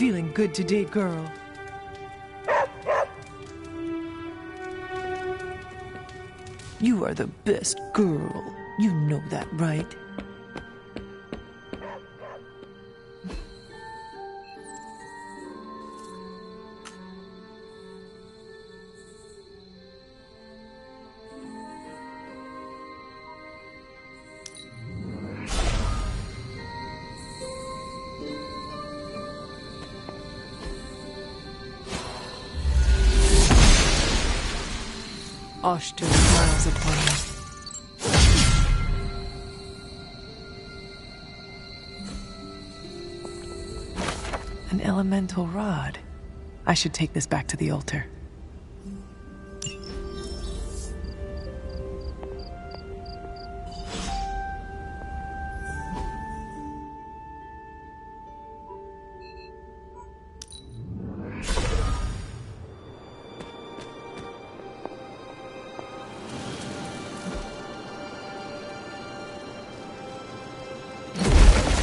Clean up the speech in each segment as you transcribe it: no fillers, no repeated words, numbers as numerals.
feeling good today, girl. You are the best girl. You know that, right? Oshter smiles upon me. An elemental rod. I should take this back to the altar.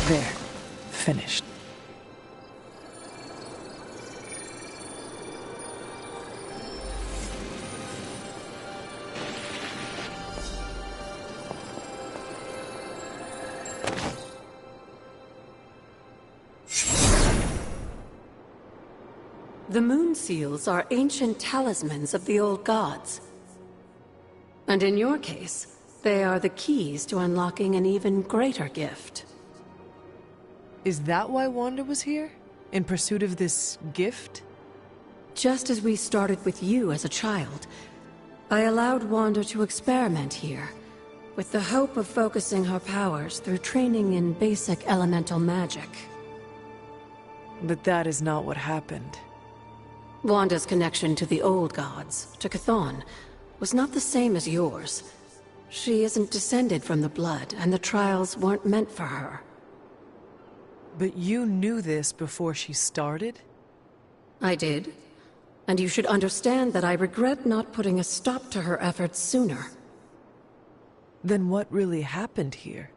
There. Finished. The moon seals are ancient talismans of the old gods. And in your case, they are the keys to unlocking an even greater gift. Is that why Wanda was here? In pursuit of this gift? Just as we started with you as a child, I allowed Wanda to experiment here, with the hope of focusing her powers through training in basic elemental magic. But that is not what happened. Wanda's connection to the old gods, to Chthon, was not the same as yours. She isn't descended from the blood, and the trials weren't meant for her. But you knew this before she started? I did. And you should understand that I regret not putting a stop to her efforts sooner. Then what really happened here?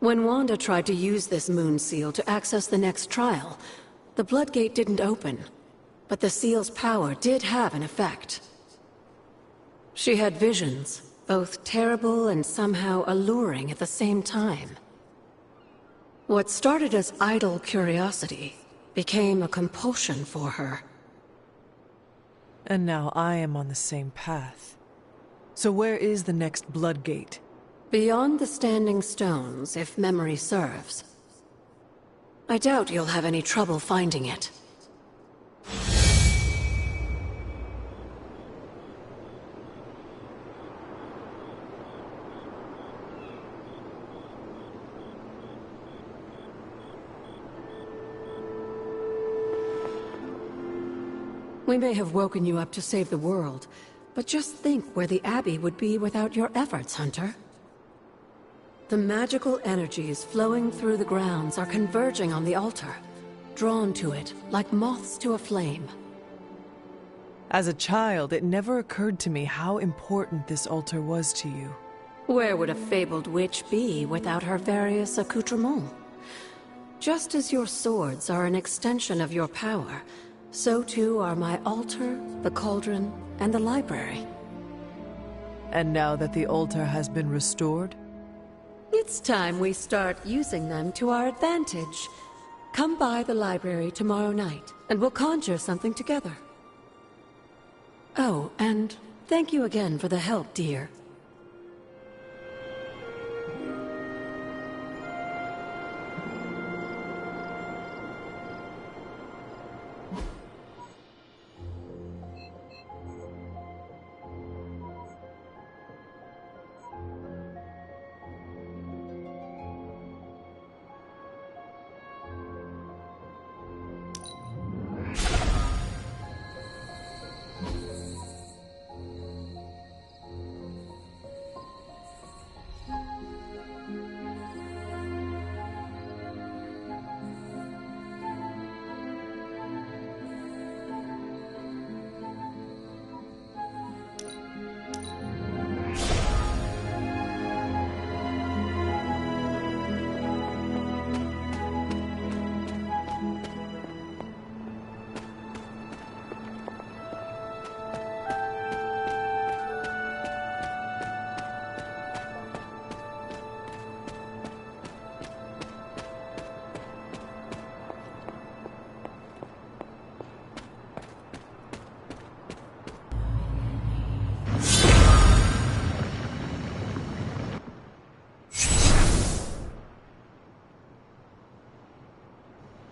When Wanda tried to use this moon seal to access the next trial, the Bloodgate didn't open. But the seal's power did have an effect. She had visions, both terrible and somehow alluring at the same time. What started as idle curiosity became a compulsion for her. And now I am on the same path. So where is the next Bloodgate? Beyond the Standing Stones, if memory serves. I doubt you'll have any trouble finding it. We may have woken you up to save the world, but just think where the Abbey would be without your efforts, Hunter. The magical energies flowing through the grounds are converging on the altar, drawn to it like moths to a flame. As a child, it never occurred to me how important this altar was to you. Where would a fabled witch be without her various accoutrements? Just as your swords are an extension of your power, so too are my altar, the cauldron, and the library. And now that the altar has been restored? It's time we start using them to our advantage. Come by the library tomorrow night, and we'll conjure something together. Oh, and thank you again for the help, dear.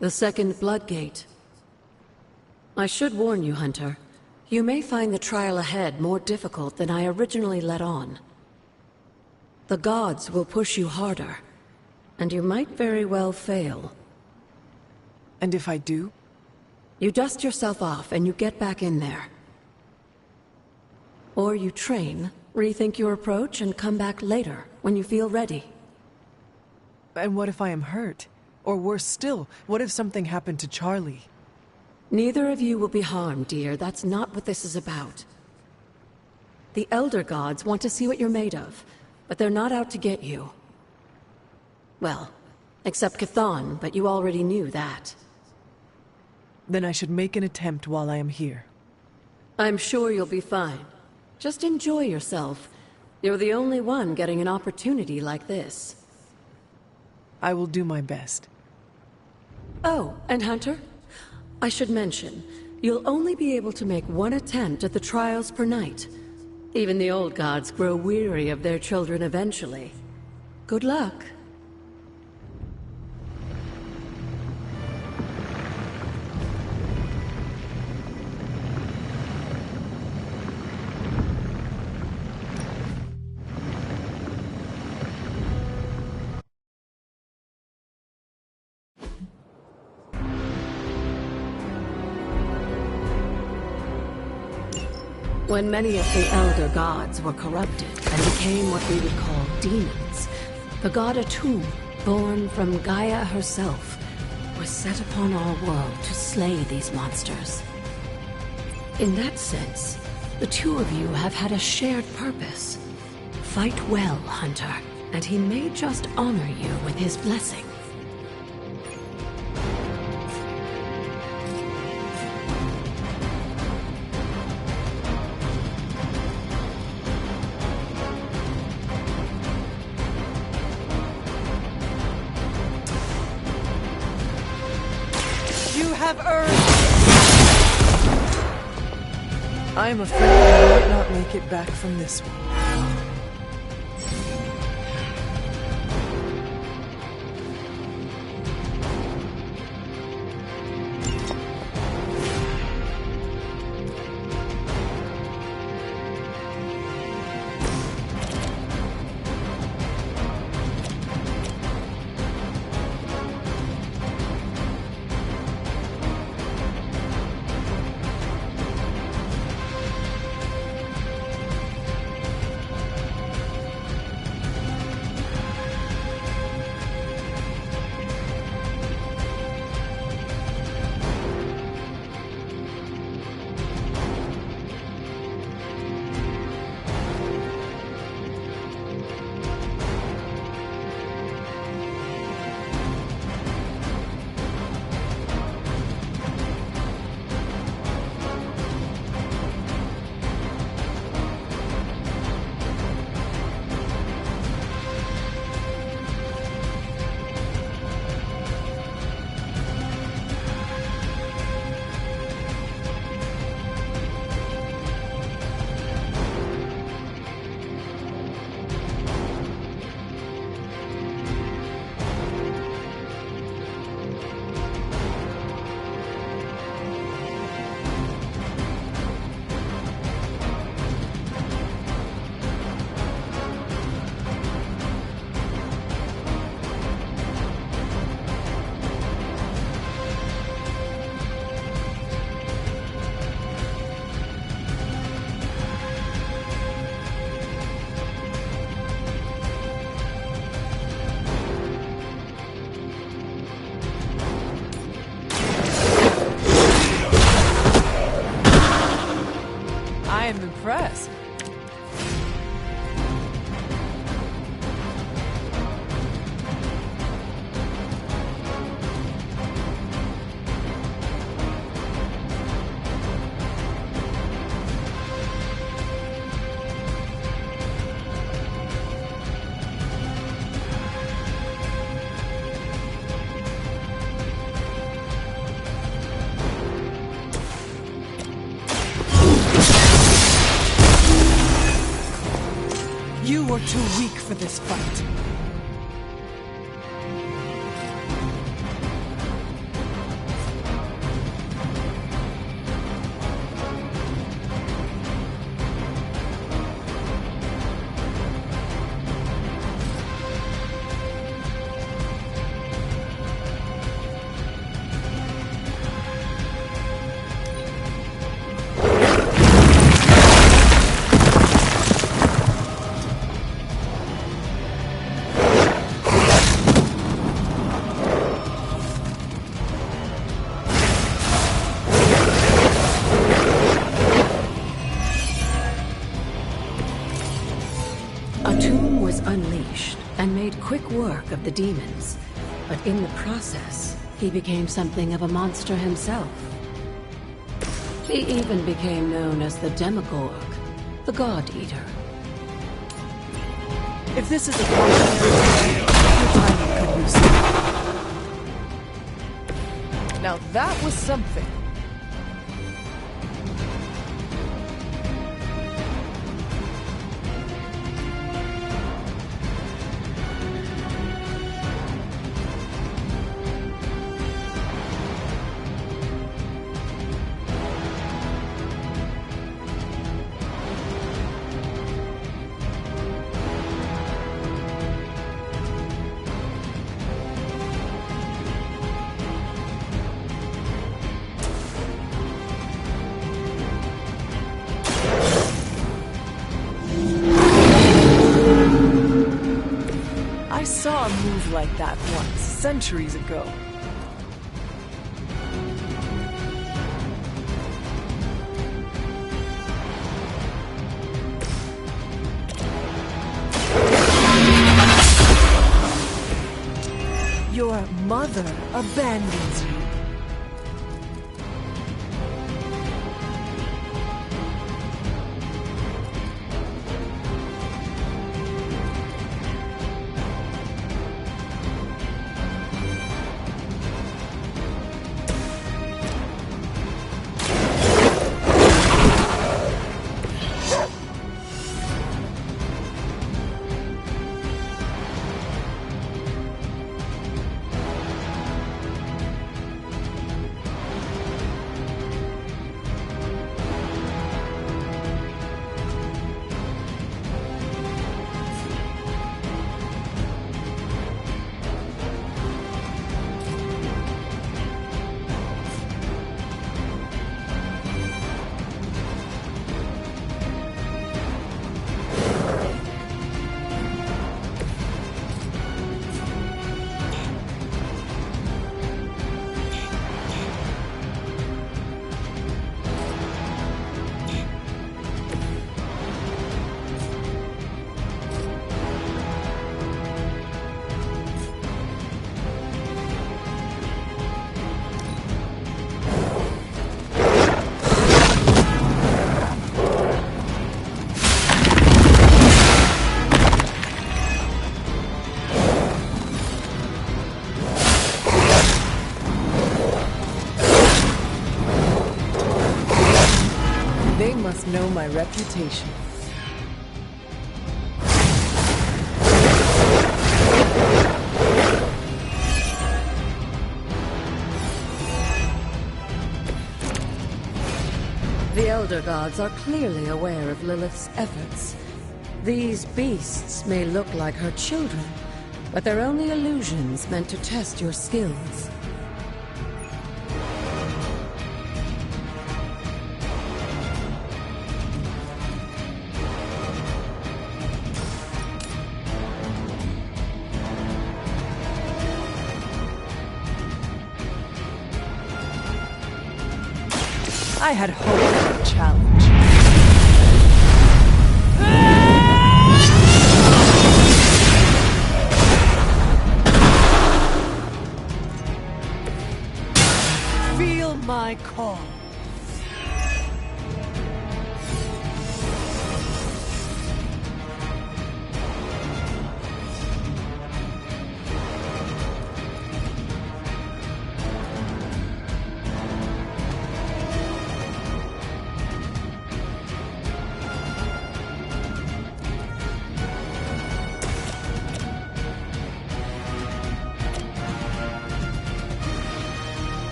The second Bloodgate. I should warn you, Hunter. You may find the trial ahead more difficult than I originally let on. The gods will push you harder, and you might very well fail. And if I do? You dust yourself off and you get back in there. Or you train, rethink your approach, and come back later, when you feel ready. And what if I am hurt? Or worse still, what if something happened to Charlie? Neither of you will be harmed, dear. That's not what this is about. The Elder Gods want to see what you're made of, but they're not out to get you. Well, except Chthon, but you already knew that. Then I should make an attempt while I am here. I'm sure you'll be fine. Just enjoy yourself. You're the only one getting an opportunity like this. I will do my best. Oh, and Hunter? I should mention, you'll only be able to make one attempt at the trials per night. Even the old gods grow weary of their children eventually. Good luck. When many of the Elder Gods were corrupted and became what we would call demons, the god Atum, born from Gaia herself, was set upon our world to slay these monsters. In that sense, the two of you have had a shared purpose. Fight well, Hunter, and he may just honor you with his blessing. I am afraid I might not make it back from this one. I am impressed. You were too weak for this fight. made quick work of the demons, but in the process, he became something of a monster himself. He even became known as the Demogorg, the God Eater. If this is a cautionary tale, your timing could use it. Now that was something. I saw a move like that once, centuries ago. Your mother abandons you. They must know my reputation. The Elder Gods are clearly aware of Lilith's efforts. These beasts may look like her children, but they're only illusions meant to test your skills. I had hoped for a challenge. Feel my call.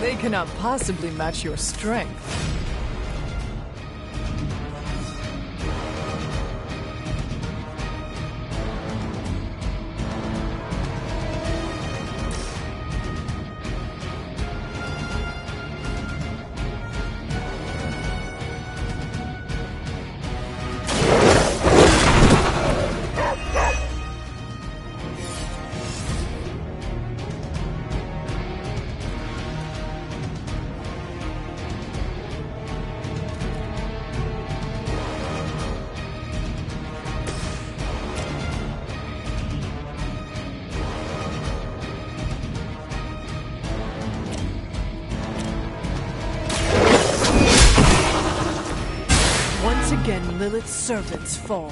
They cannot possibly match your strength. Once again, Lilith's servants fall.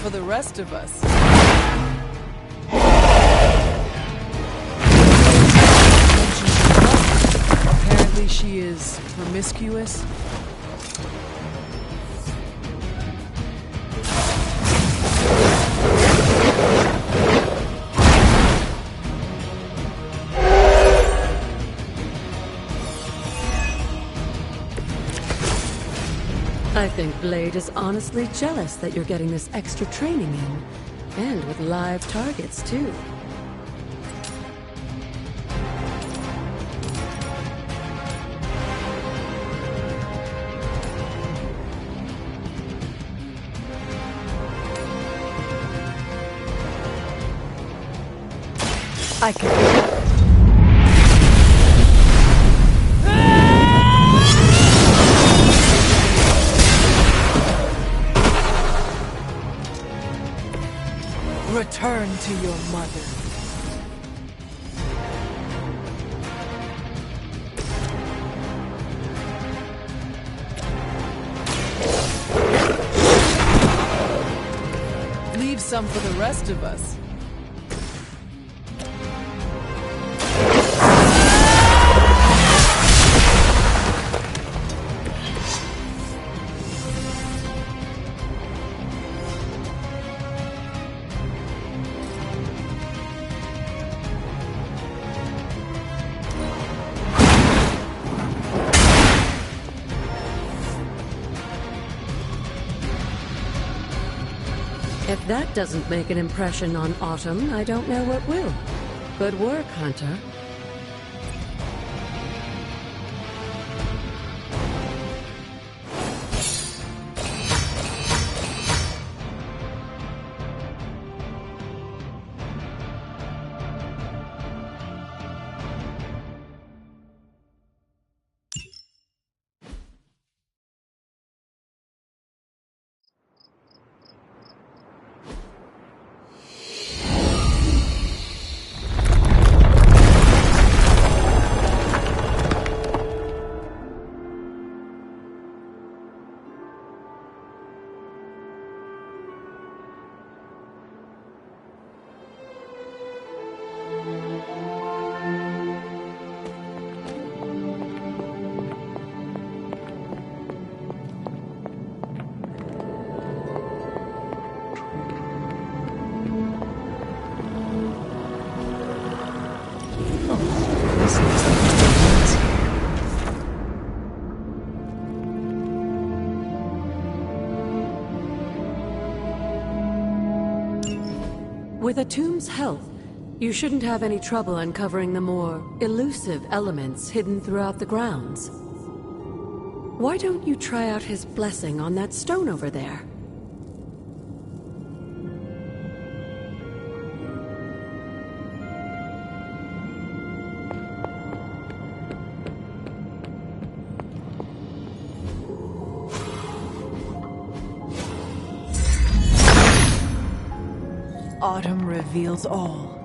For the rest of us. Apparently she is promiscuous. I think Blade is honestly jealous that you're getting this extra training in. And with live targets, too. I can... Return to your mother. Leave some for the rest of us. If that doesn't make an impression on Autumn, I don't know what will. Good work, Hunter. With Atum's help, you shouldn't have any trouble uncovering the more elusive elements hidden throughout the grounds. Why don't you try out his blessing on that stone over there? Autumn reveals all.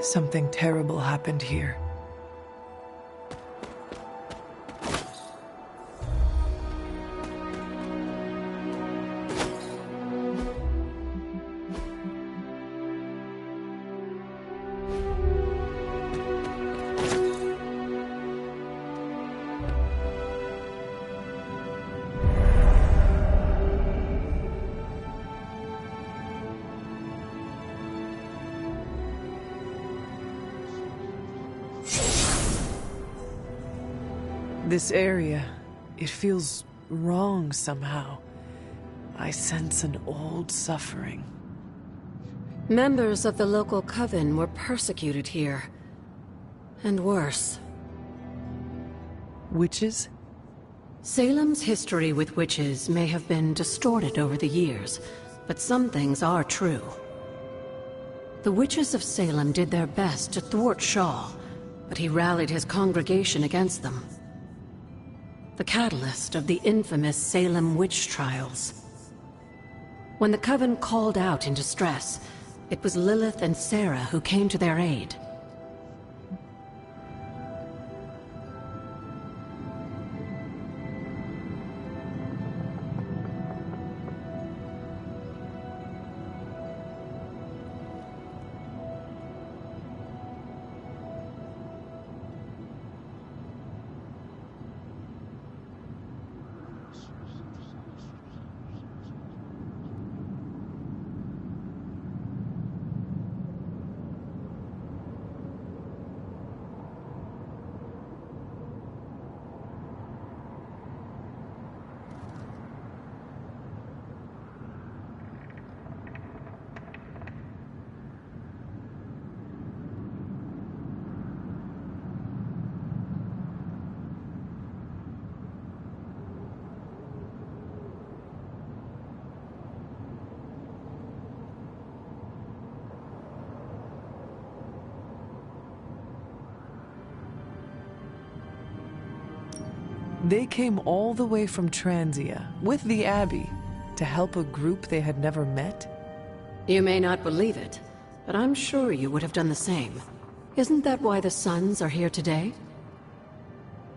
Something terrible happened here. This area, it feels wrong somehow. I sense an old suffering. Members of the local coven were persecuted here. And worse. Witches? Salem's history with witches may have been distorted over the years, but some things are true. The witches of Salem did their best to thwart Shaw, but he rallied his congregation against them. The catalyst of the infamous Salem witch trials. When the Coven called out in distress, it was Lilith and Sarah who came to their aid. They came all the way from Transia, with the Abbey, to help a group they had never met? You may not believe it, but I'm sure you would have done the same. Isn't that why the Sons are here today?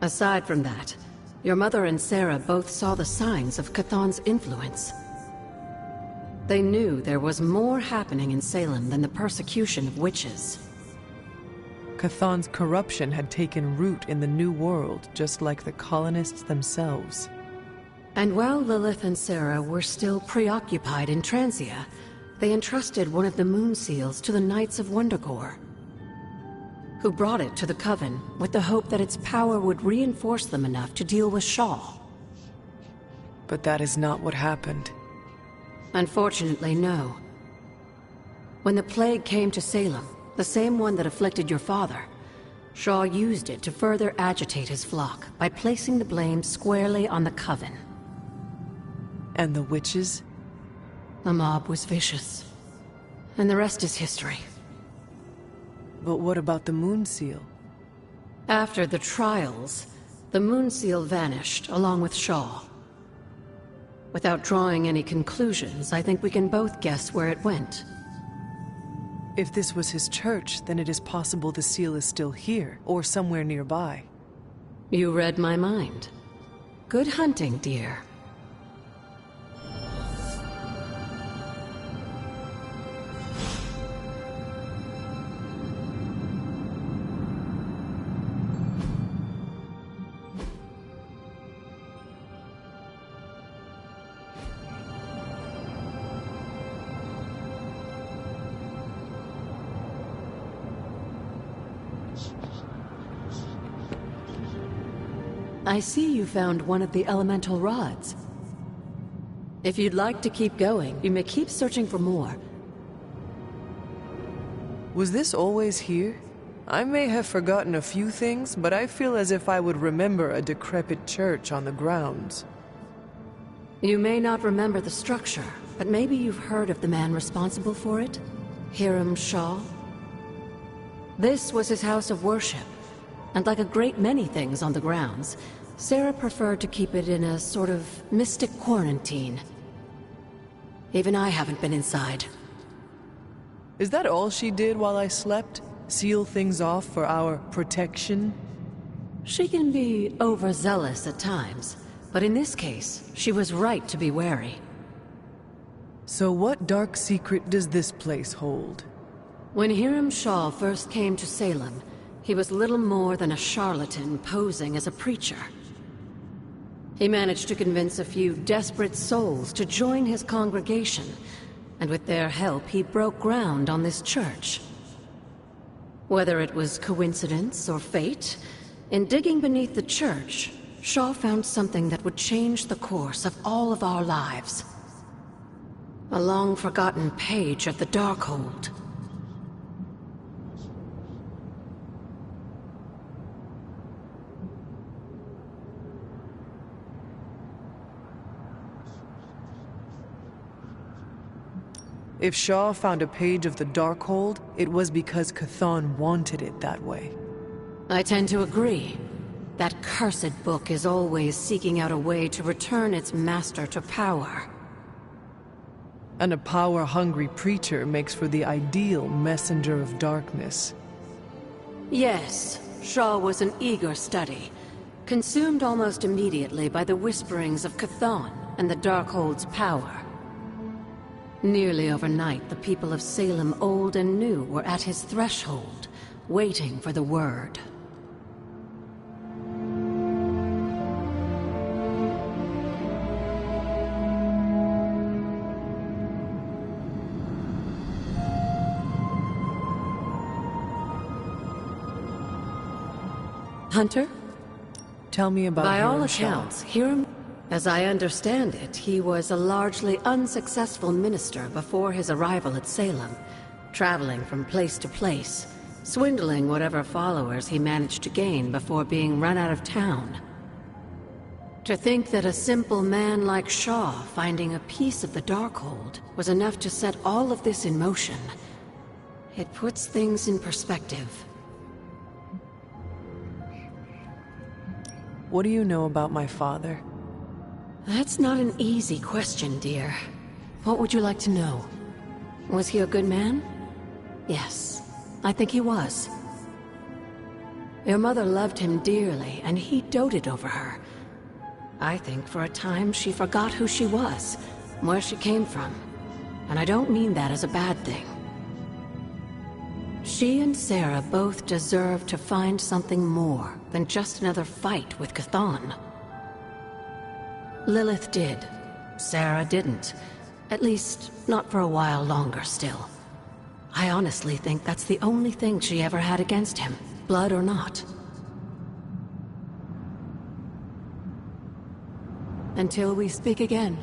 Aside from that, your mother and Sarah both saw the signs of Chthon's influence. They knew there was more happening in Salem than the persecution of witches. Chthon's corruption had taken root in the New World, just like the colonists themselves. And while Lilith and Sarah were still preoccupied in Transia, they entrusted one of the moon seals to the Knights of Wundagore, who brought it to the Coven with the hope that its power would reinforce them enough to deal with Shaw. But that is not what happened. Unfortunately, no. When the plague came to Salem, the same one that afflicted your father, Shaw used it to further agitate his flock by placing the blame squarely on the Coven. And the witches? The mob was vicious. And the rest is history. But what about the moon seal? After the trials, the moon seal vanished along with Shaw. Without drawing any conclusions, I think we can both guess where it went. If this was his church, then it is possible the seal is still here, or somewhere nearby. You read my mind. Good hunting, dear. I see you found one of the elemental rods. If you'd like to keep going, you may keep searching for more. Was this always here? I may have forgotten a few things, but I feel as if I would remember a decrepit church on the grounds. You may not remember the structure, but maybe you've heard of the man responsible for it? Hiram Shaw? This was his house of worship, and like a great many things on the grounds, Sarah preferred to keep it in a sort of mystic quarantine. Even I haven't been inside. Is that all she did while I slept? Seal things off for our protection? She can be overzealous at times, but in this case, she was right to be wary. So what dark secret does this place hold? When Hiram Shaw first came to Salem, he was little more than a charlatan posing as a preacher. He managed to convince a few desperate souls to join his congregation, and with their help, he broke ground on this church. Whether it was coincidence or fate, in digging beneath the church, Shaw found something that would change the course of all of our lives. A long-forgotten page of the Darkhold. If Shaw found a page of the Darkhold, it was because Chthon wanted it that way. I tend to agree. That cursed book is always seeking out a way to return its master to power. And a power-hungry preacher makes for the ideal messenger of darkness. Yes, Shaw was an eager study, consumed almost immediately by the whisperings of Chthon and the Darkhold's power. Nearly overnight, the people of Salem, old and new, were at his threshold, waiting for the word. Hunter? Tell me about By all Hiram Shaw. accounts, Hiram... As I understand it, he was a largely unsuccessful minister before his arrival at Salem, traveling from place to place, swindling whatever followers he managed to gain before being run out of town. To think that a simple man like Shaw finding a piece of the Darkhold was enough to set all of this in motion, it puts things in perspective. What do you know about my father? That's not an easy question, dear. What would you like to know? Was he a good man? Yes, I think he was. Your mother loved him dearly, and he doted over her. I think for a time she forgot who she was, where she came from. And I don't mean that as a bad thing. She and Sarah both deserve to find something more than just another fight with Chthon. Lilith did. Sarah didn't. At least, not for a while longer still. I honestly think that's the only thing she ever had against him, blood or not. Until we speak again.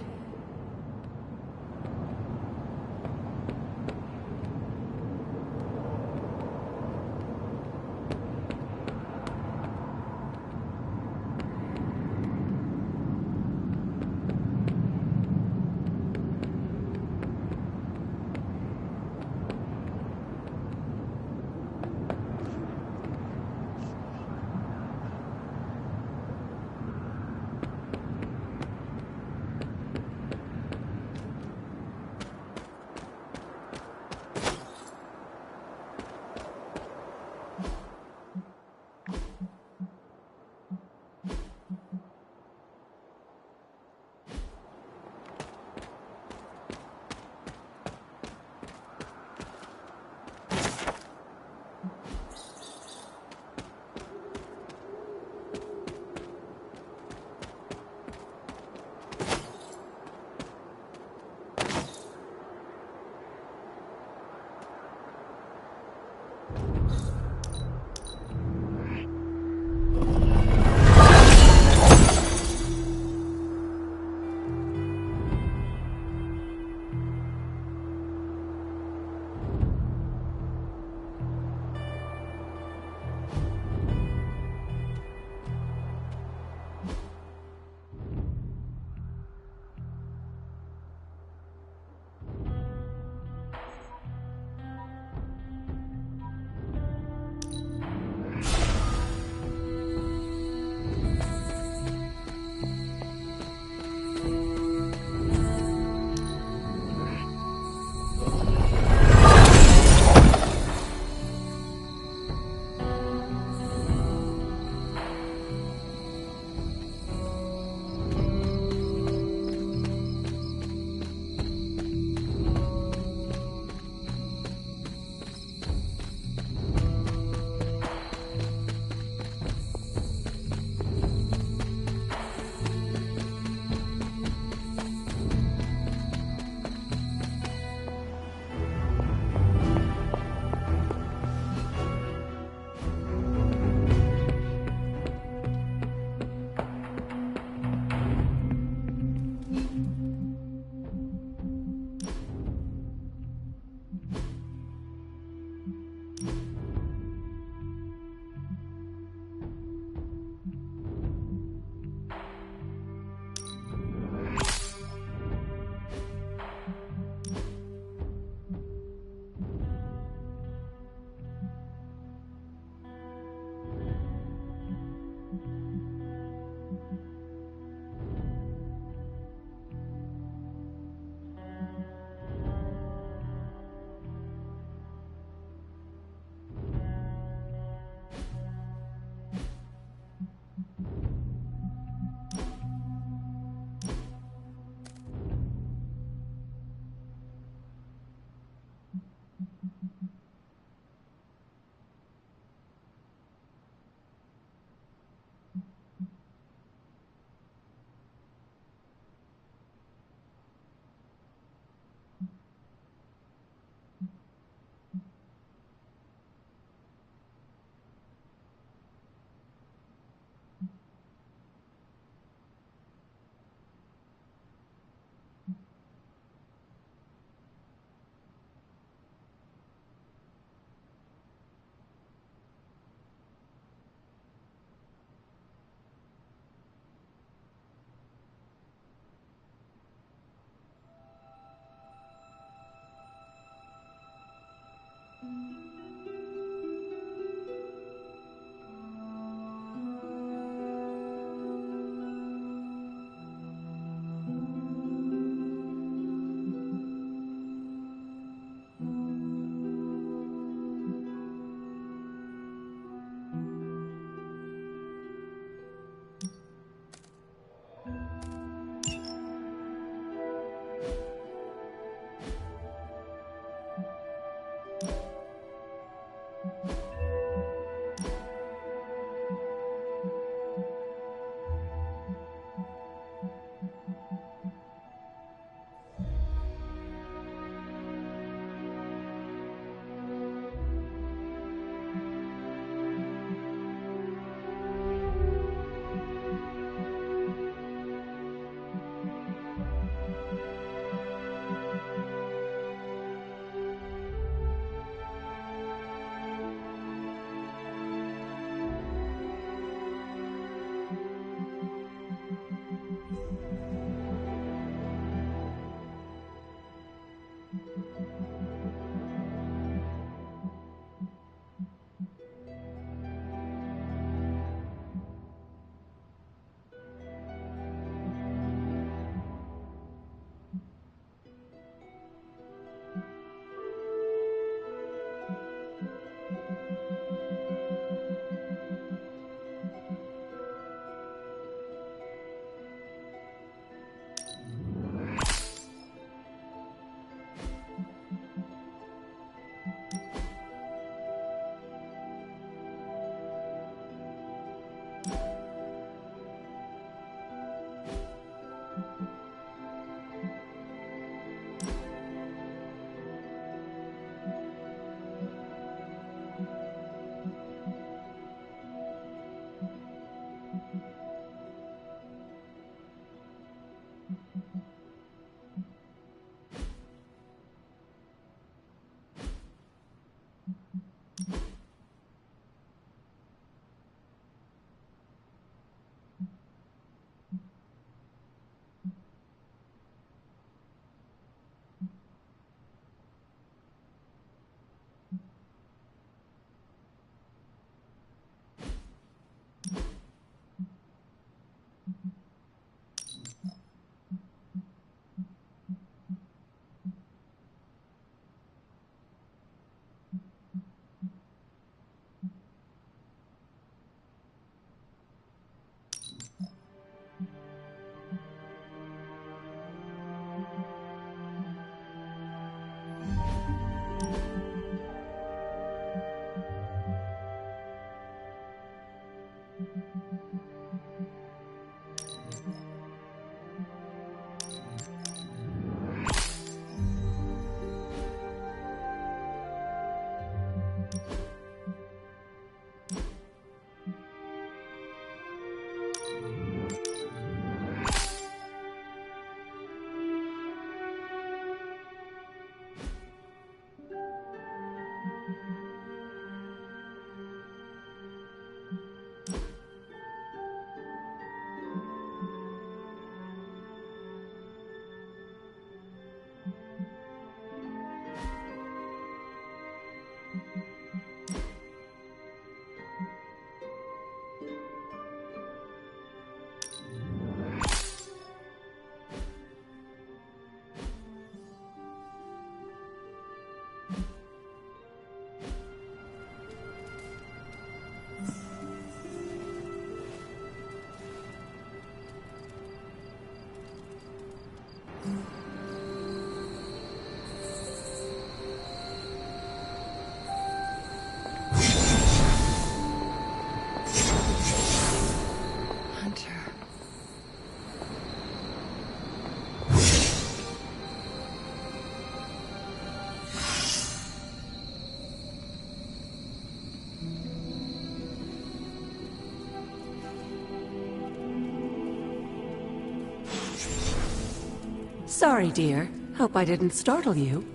Sorry, dear. Hope I didn't startle you.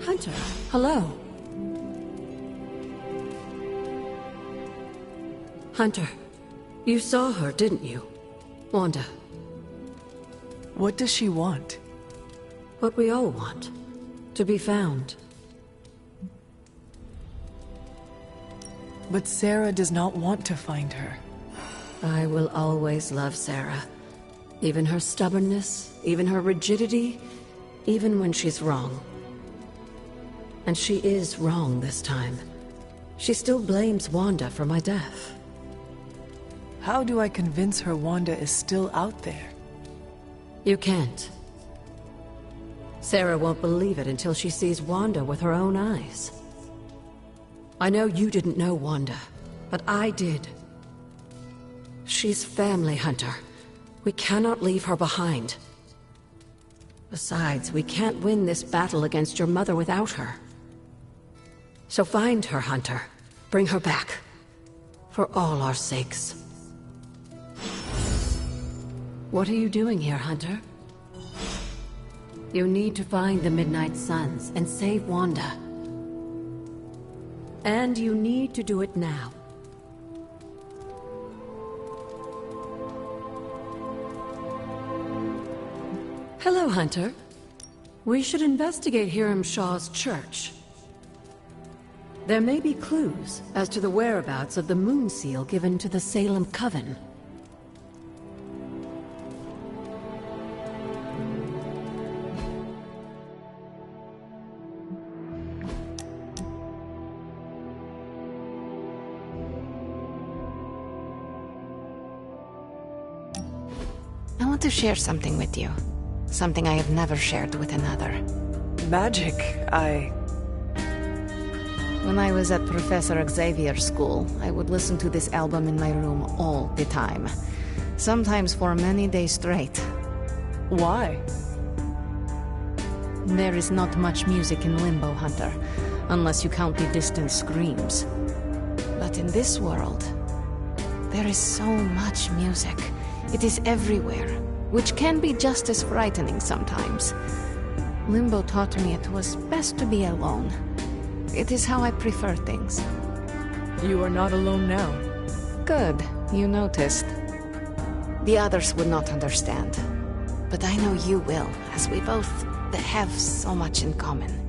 Hunter, hello. Hunter, you saw her, didn't you? Wanda. What does she want? What we all want. To be found. But Sarah does not want to find her. I will always love Sarah. Even her stubbornness, even her rigidity, even when she's wrong. And she is wrong this time. She still blames Wanda for my death. How do I convince her Wanda is still out there? You can't. Sarah won't believe it until she sees Wanda with her own eyes. I know you didn't know Wanda, but I did. She's family, Hunter. We cannot leave her behind. Besides, we can't win this battle against your mother without her. So find her, Hunter. Bring her back. For all our sakes. What are you doing here, Hunter? You need to find the Midnight Suns and save Wanda. And you need to do it now. Hello, Hunter. We should investigate Hiram Shaw's church. There may be clues as to the whereabouts of the Moon Seal given to the Salem Coven. I want to share something with you. Something I have never shared with another. Magic, When I was at Professor Xavier's school, I would listen to this album in my room all the time. Sometimes for many days straight. Why? There is not much music in Limbo, Hunter, unless you count the distant screams. But in this world, there is so much music. It is everywhere, which can be just as frightening sometimes. Limbo taught me it was best to be alone. It is how I prefer things. You are not alone now. Good, you noticed. The others would not understand. But I know you will, as we both have so much in common.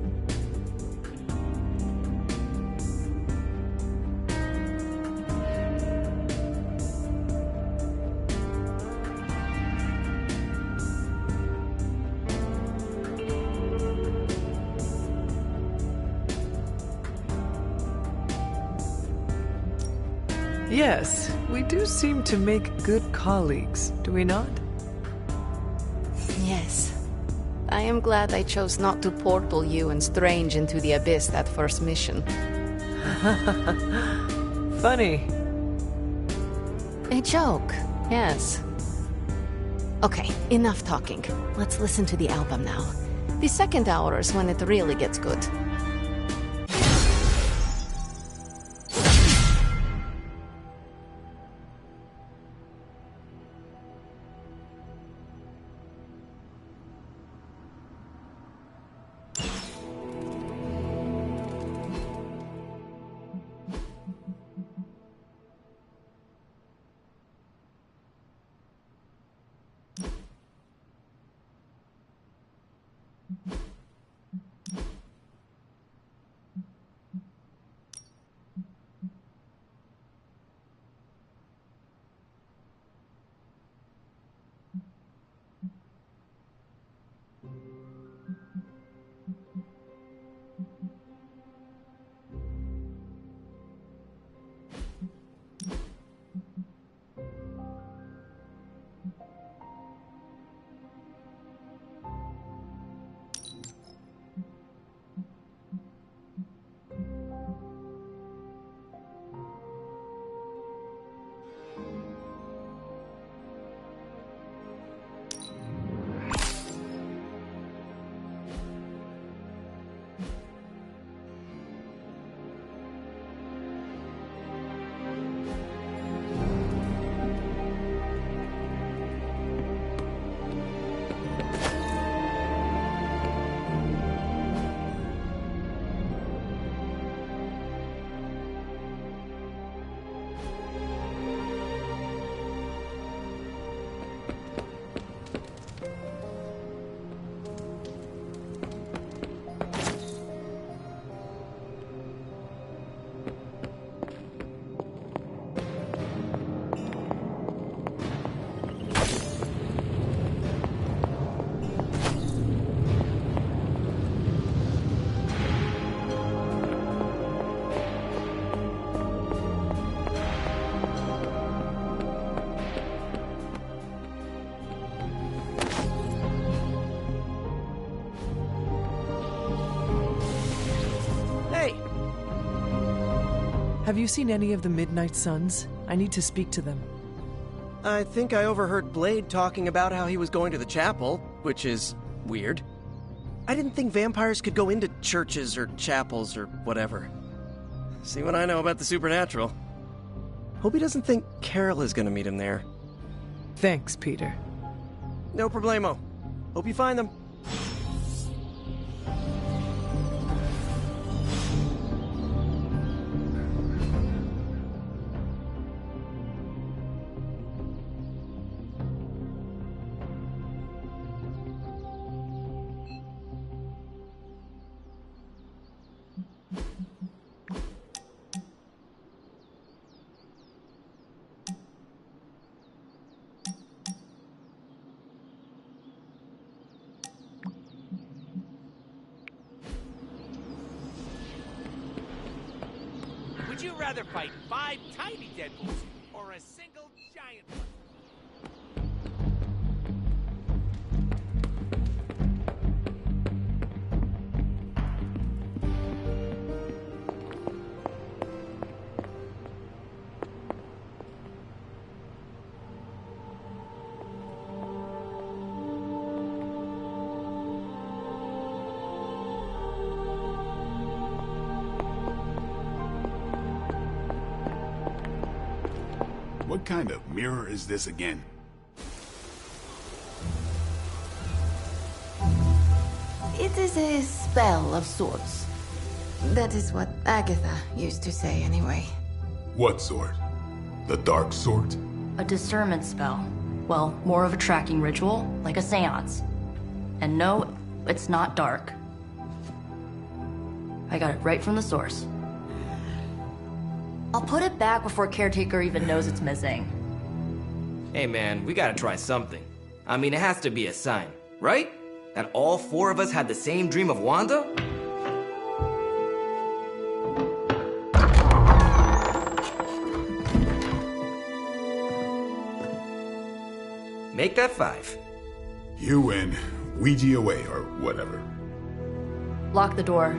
Yes, we do seem to make good colleagues, do we not? Yes. I am glad I chose not to portal you and Strange into the Abyss that first mission. Funny. A joke, yes. Okay, enough talking. Let's listen to the album now. The second hour is when it really gets good. Hey! Have you seen any of the Midnight Suns? I need to speak to them. I think I overheard Blade talking about how he was going to the chapel, which is weird. I didn't think vampires could go into churches or chapels or whatever. See what I know about the supernatural. Hope he doesn't think Carol is gonna meet him there. Thanks, Peter. No problemo. Hope you find them. Would you rather fight 5 tiny Deadpools or a single giant one? What kind of mirror is this again? It is a spell of sorts. That is what Agatha used to say anyway. What sort? The dark sort? A discernment spell. Well, more of a tracking ritual, like a seance. And no, it's not dark. I got it right from the source. I'll put it back before Caretaker even knows it's missing. Hey man, we gotta try something. I mean, it has to be a sign, right? That all 4 of us had the same dream of Wanda? Make that 5. You win. Ouija away, or whatever. Lock the door.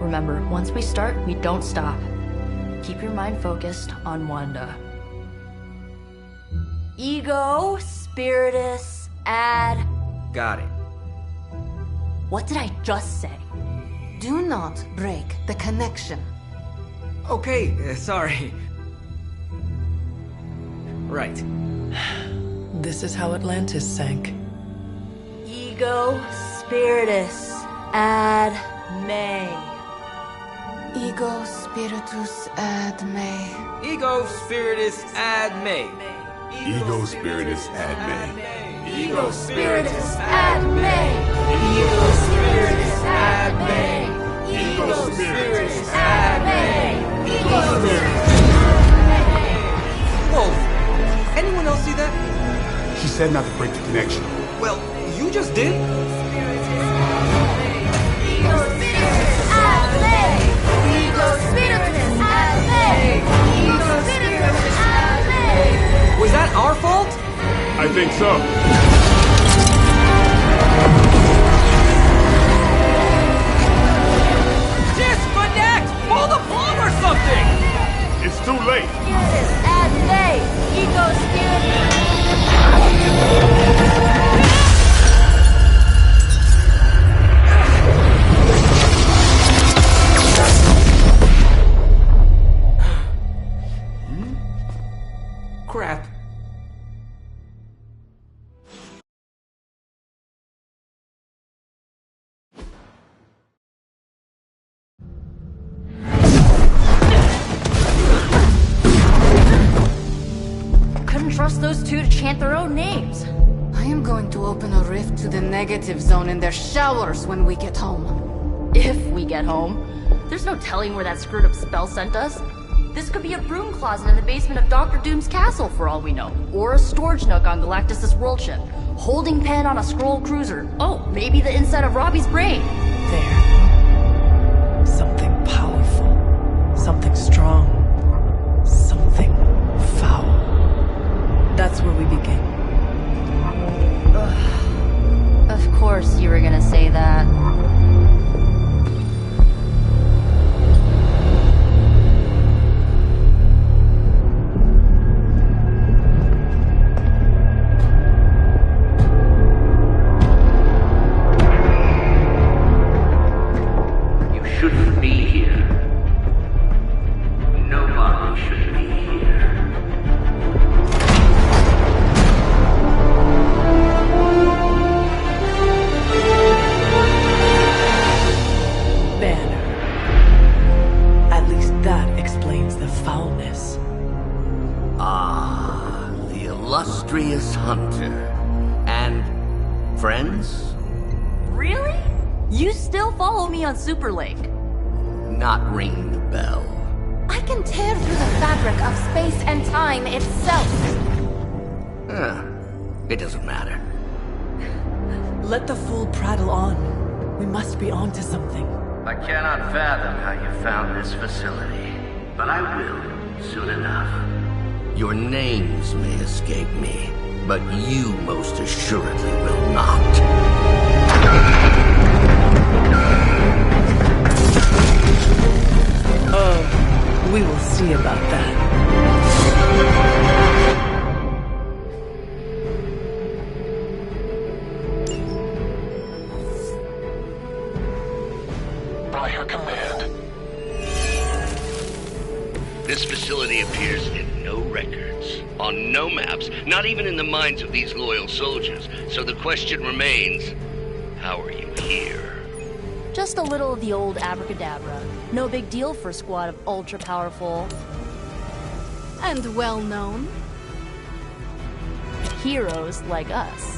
Remember, once we start, we don't stop. Keep your mind focused on Wanda. Ego, Spiritus, add... Got it. What did I just say? Do not break the connection. Okay, sorry. Right. This is how Atlantis sank. Ego, Spiritus, ad me. Ego spiritus ad me. Ego Spiritus ad me. Ego Spiritus ad me. Ego Spiritus ad me. Ego Spiritus ad me. Ego Spiritus ad me. Ego Spiritus. Whoa! Anyone else see that? She said not to break the connection. Well, you just did. Ego Spiritus ad me. Ego Spiritus ad me. Ego Spiritus ad me. Was that our fault? I think so. Disconnect! Pull the plug or something! It's too late. Spiritus ad me. Ego Spiritus. Crap. Couldn't trust those two to chant their own names. I am going to open a rift to the negative zone in their showers when we get home. If we get home. There's no telling where that screwed up spell sent us. This could be a broom closet in the basement of Dr. Doom's castle for all we know. Or a storage nook on Galactus' world ship. Holding pen on a scroll cruiser. Oh, maybe the inside of Robbie's brain. There. Something powerful. Something strong. Something we begin. Of course you were gonna say that. You shouldn't be here. Nobody should be here. Banner. At least that explains the foulness. Ah, the illustrious hunter. And friends? Really? You still follow me on Super Lake? Not ringing the bell. I can tear through the fabric of space and time itself. It doesn't matter. Let the fool prattle on. We must be onto something. I cannot fathom how you found this facility, but I will soon enough. Your names may escape me, but you most assuredly will not. Oh, we will see about that. By your command. This facility appears in no records, on no maps, not even in the minds of these loyal soldiers. So the question remains, how are you here? Just a little of the old abracadabra. No big deal for a squad of ultra-powerful... And well known. heroes like us.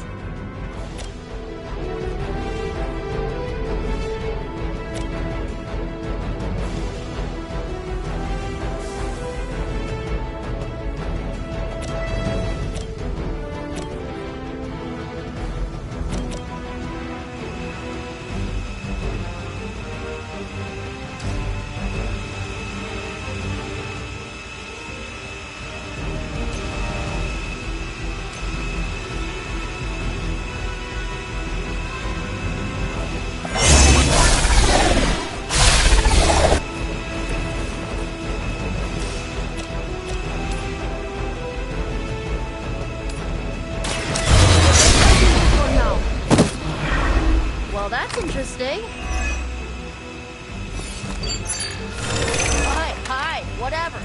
That's interesting. Hi, whatever.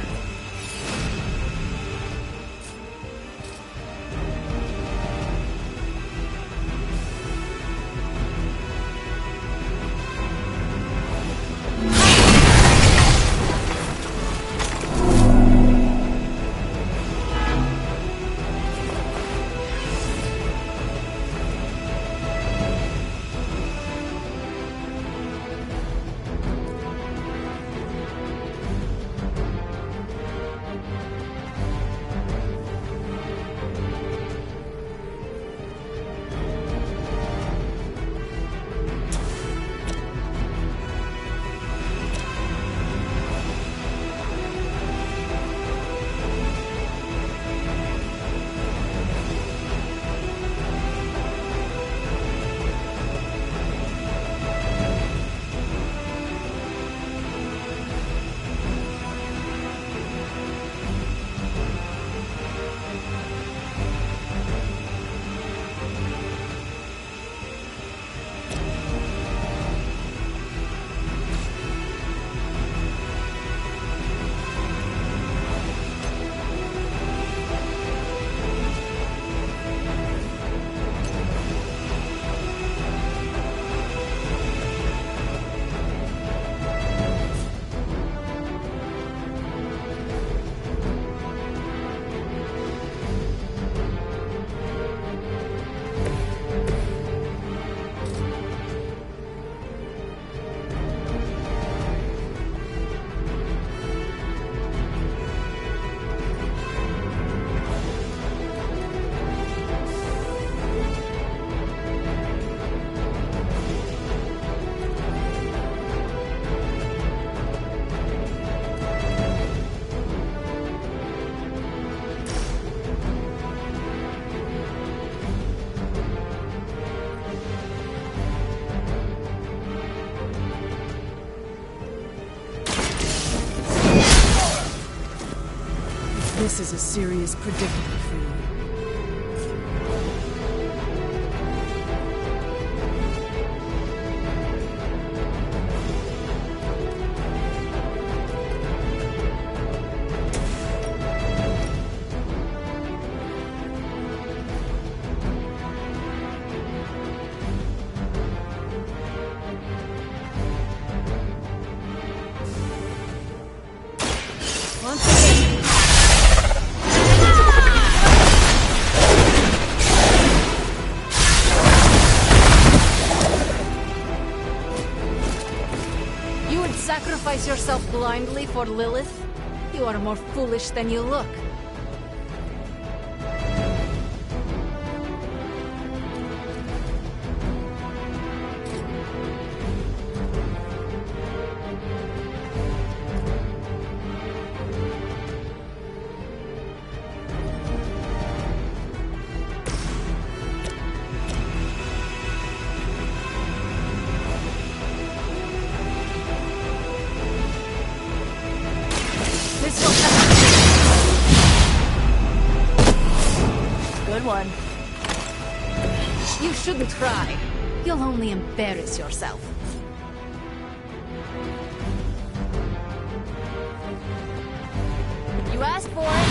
This is a serious predicament for you. Sacrifice yourself blindly for Lilith? You are more foolish than you look. Good one. You shouldn't try. You'll only embarrass yourself. You asked for it.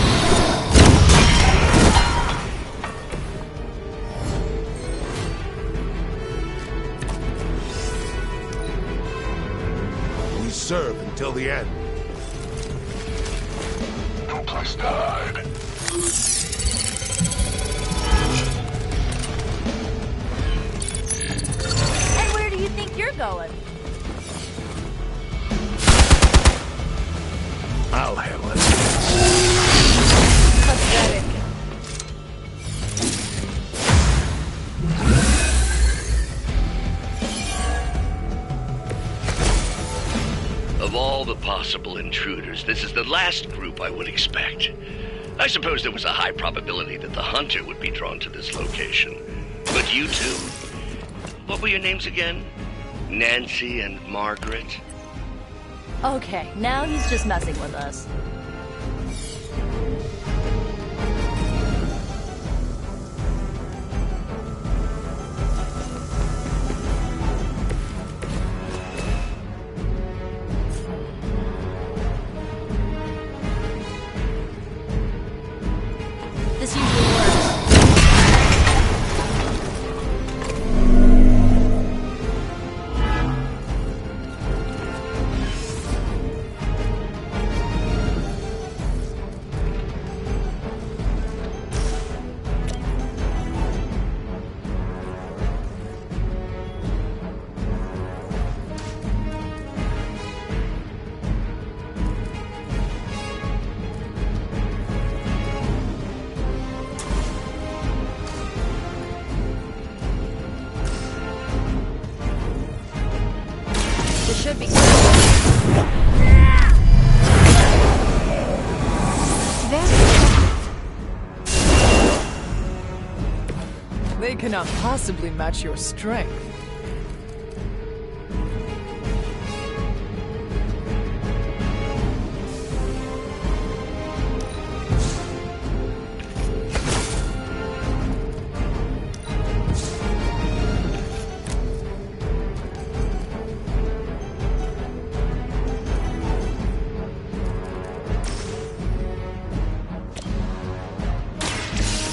We serve until the end. No place to hide. And where do you think you're going? I'll handle it. Pathetic. Of all the possible intruders, this is the last group I would expect. I suppose there was a high probability that the hunter would be drawn to this location. But you two, what were your names again? Nancy and Margaret? Okay, now he's just messing with us. This usually works. This should be They cannot possibly match your strength.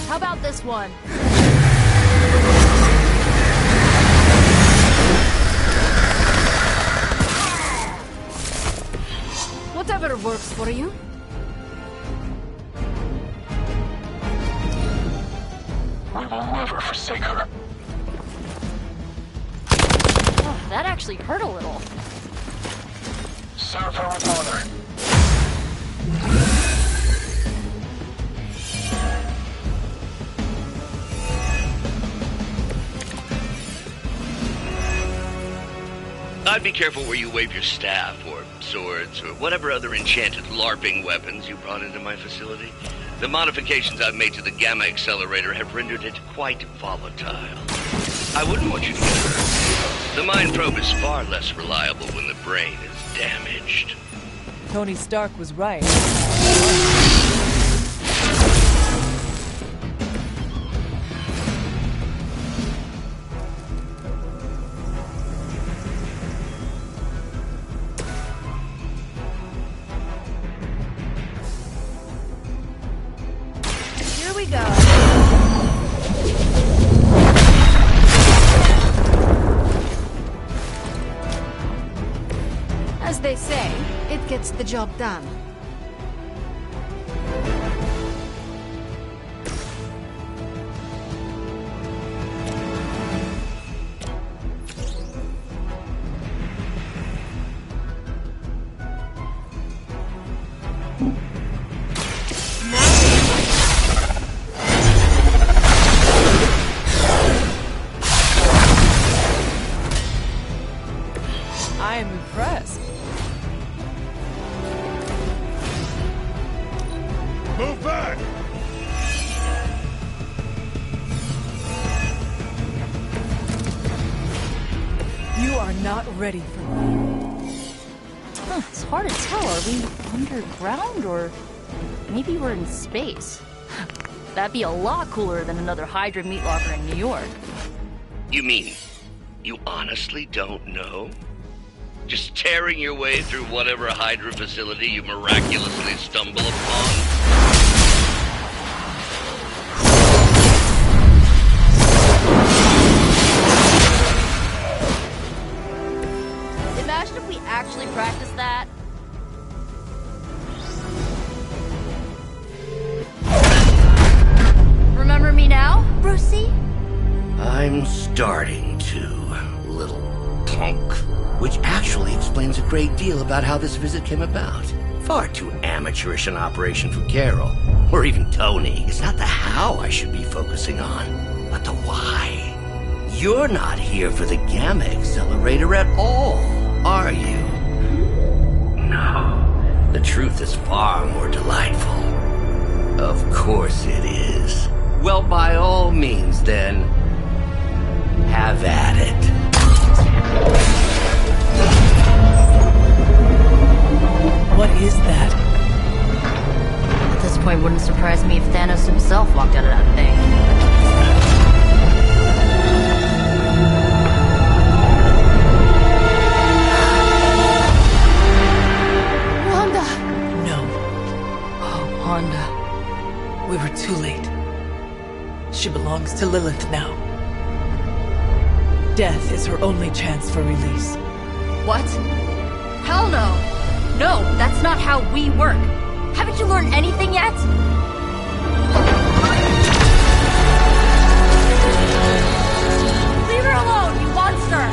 How about this one? Whatever works for you. We will never forsake her. Oh, that actually hurt a little. Serve her with honor. I'd be careful where you wave your staff, or swords, or whatever other enchanted LARPing weapons you brought into my facility. The modifications I've made to the Gamma Accelerator have rendered it quite volatile. I wouldn't want you to get hurt. The Mind Probe is far less reliable when the brain is damaged. Tony Stark was right. we go. As they say, it gets the job done. I am impressed. Move back! You are not ready for me. It's hard to tell. Are we underground or maybe we're in space? That'd be a lot cooler than another Hydra meat locker in New York. You mean you honestly don't know? Just tearing your way through whatever Hydra facility you miraculously stumble upon? Imagine if we actually practiced that. Remember me now, Brucey? I'm starting to, little punk. Which actually explains a great deal about how this visit came about. Far too amateurish an operation for Carol, or even Tony. It's not the how I should be focusing on, but the why. You're not here for the Gamma Accelerator at all, are you? No. The truth is far more delightful. Of course it is. Well, by all means, then, have at it. What is that? At this point, wouldn't surprise me if Thanos himself walked out of that thing. Wanda. We were too late. She belongs to Lilith now. Death is her only chance for release. What? Hell no! No, that's not how we work. Haven't you learned anything yet? Leave her alone, you monster!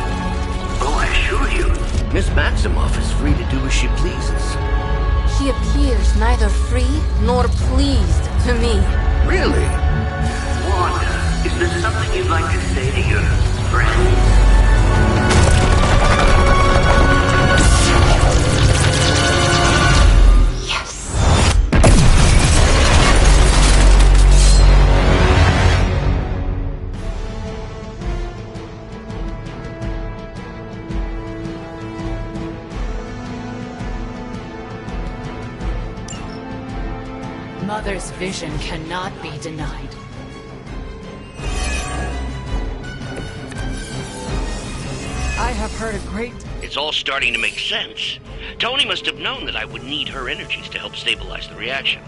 Oh, I assure you, Miss Maximoff is free to do as she pleases. She appears neither free nor pleased to me. Really? Wanda, is there something you'd like to say to your friends? Mother's vision cannot be denied. I have heard a great... It's all starting to make sense. Tony must have known that I would need her energies to help stabilize the reaction.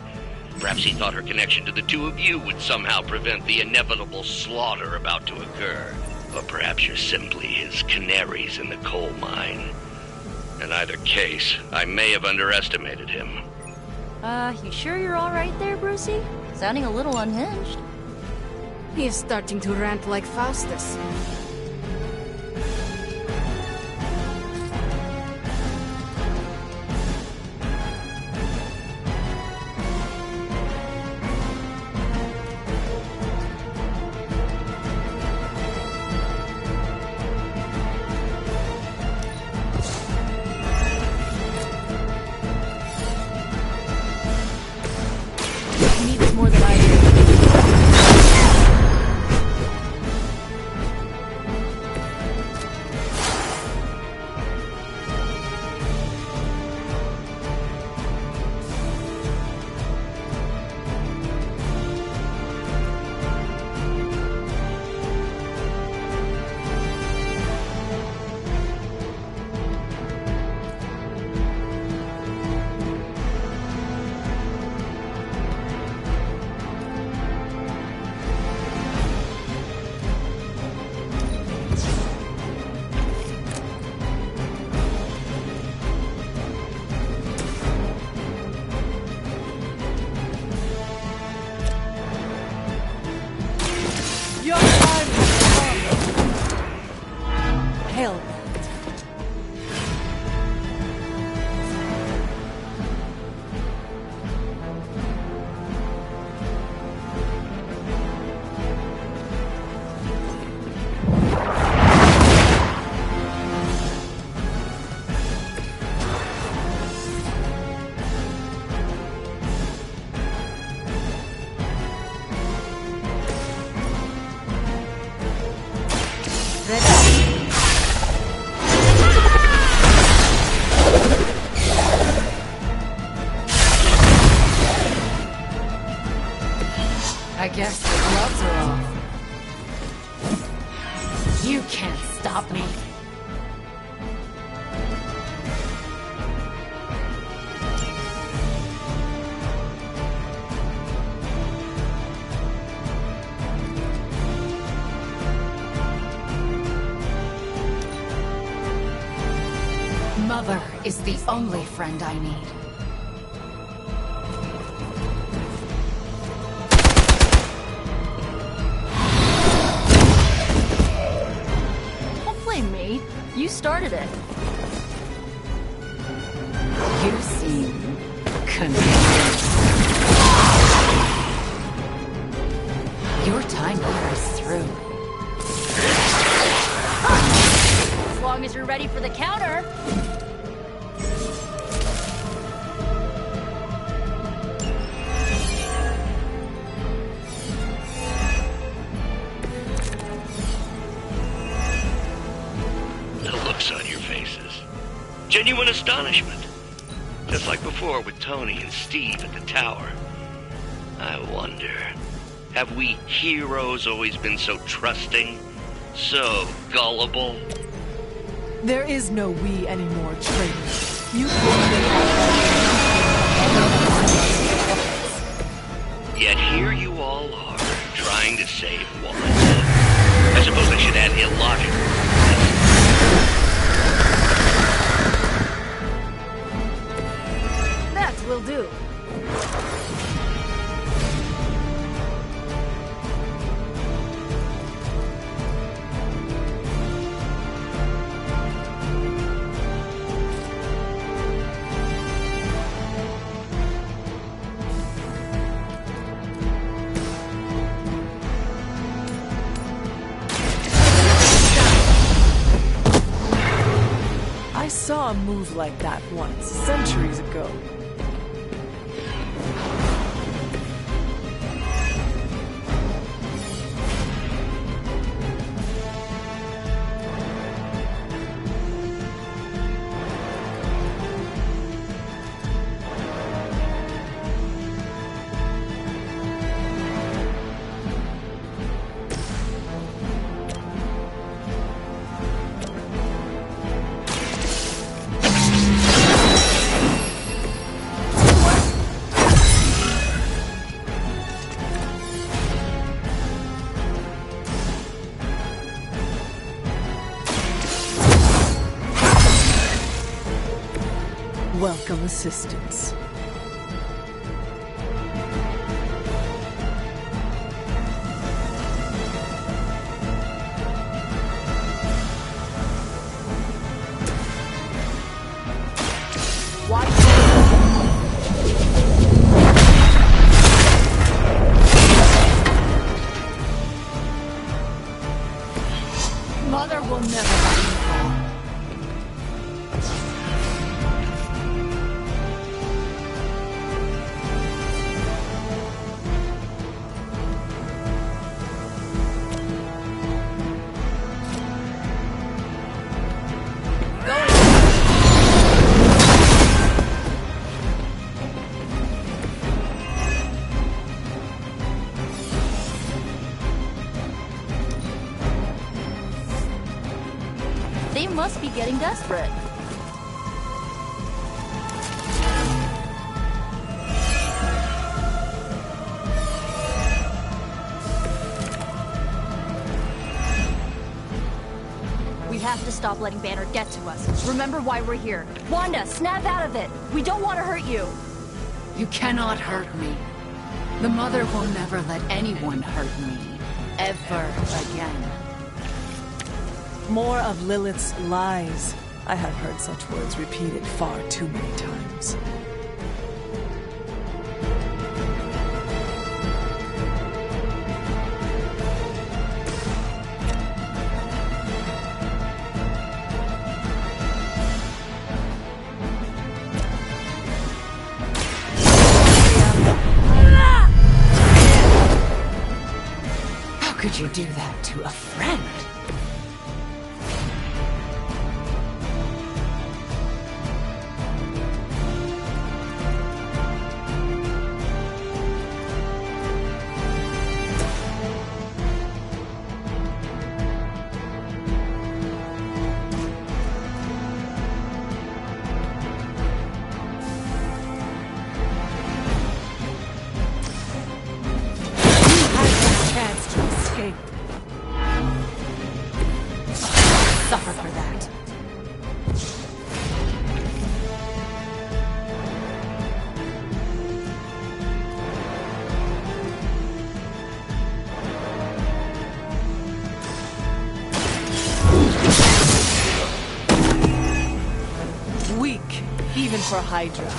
Perhaps he thought her connection to the two of you would somehow prevent the inevitable slaughter about to occur. Or perhaps you're simply his canaries in the coal mine. In either case, I may have underestimated him. You sure you're alright there, Brucey? Sounding a little unhinged. He is starting to rant like Faustus. I guess the gloves are off. You can't stop me. Mother is the only friend I need. Me. You started it. You seem convinced. Your time here is through. As long as you're ready for the counter. On your faces. Genuine astonishment. Just like before with Tony and Steve at the tower. I wonder, have we heroes always been so trusting? So gullible? There is no we anymore, traitor. You Yet here you all are, trying to save Wanda. I suppose I should add illogical. Will do. I saw a move like that once, centuries ago. Welcome assistance. Mother will never let me fall. They must be getting desperate. We have to stop letting Banner get to us. Remember why we're here. Wanda, snap out of it! We don't want to hurt you! You cannot hurt me. The Mother will never let anyone hurt me. Ever again. More of Lilith's lies. I have heard such words repeated far too many times. How could you do that to a friend? way. Suffer for that. Weak, even for Hydra.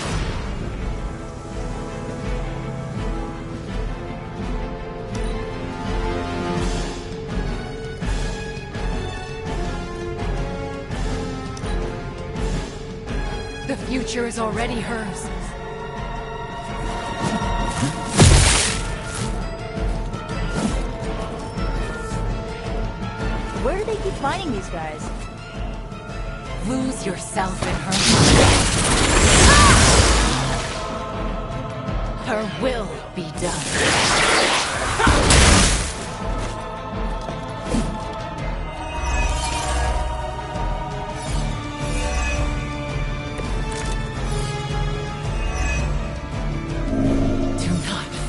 The future is already hers. Where do they keep finding these guys? Lose yourself in her. Her will be done.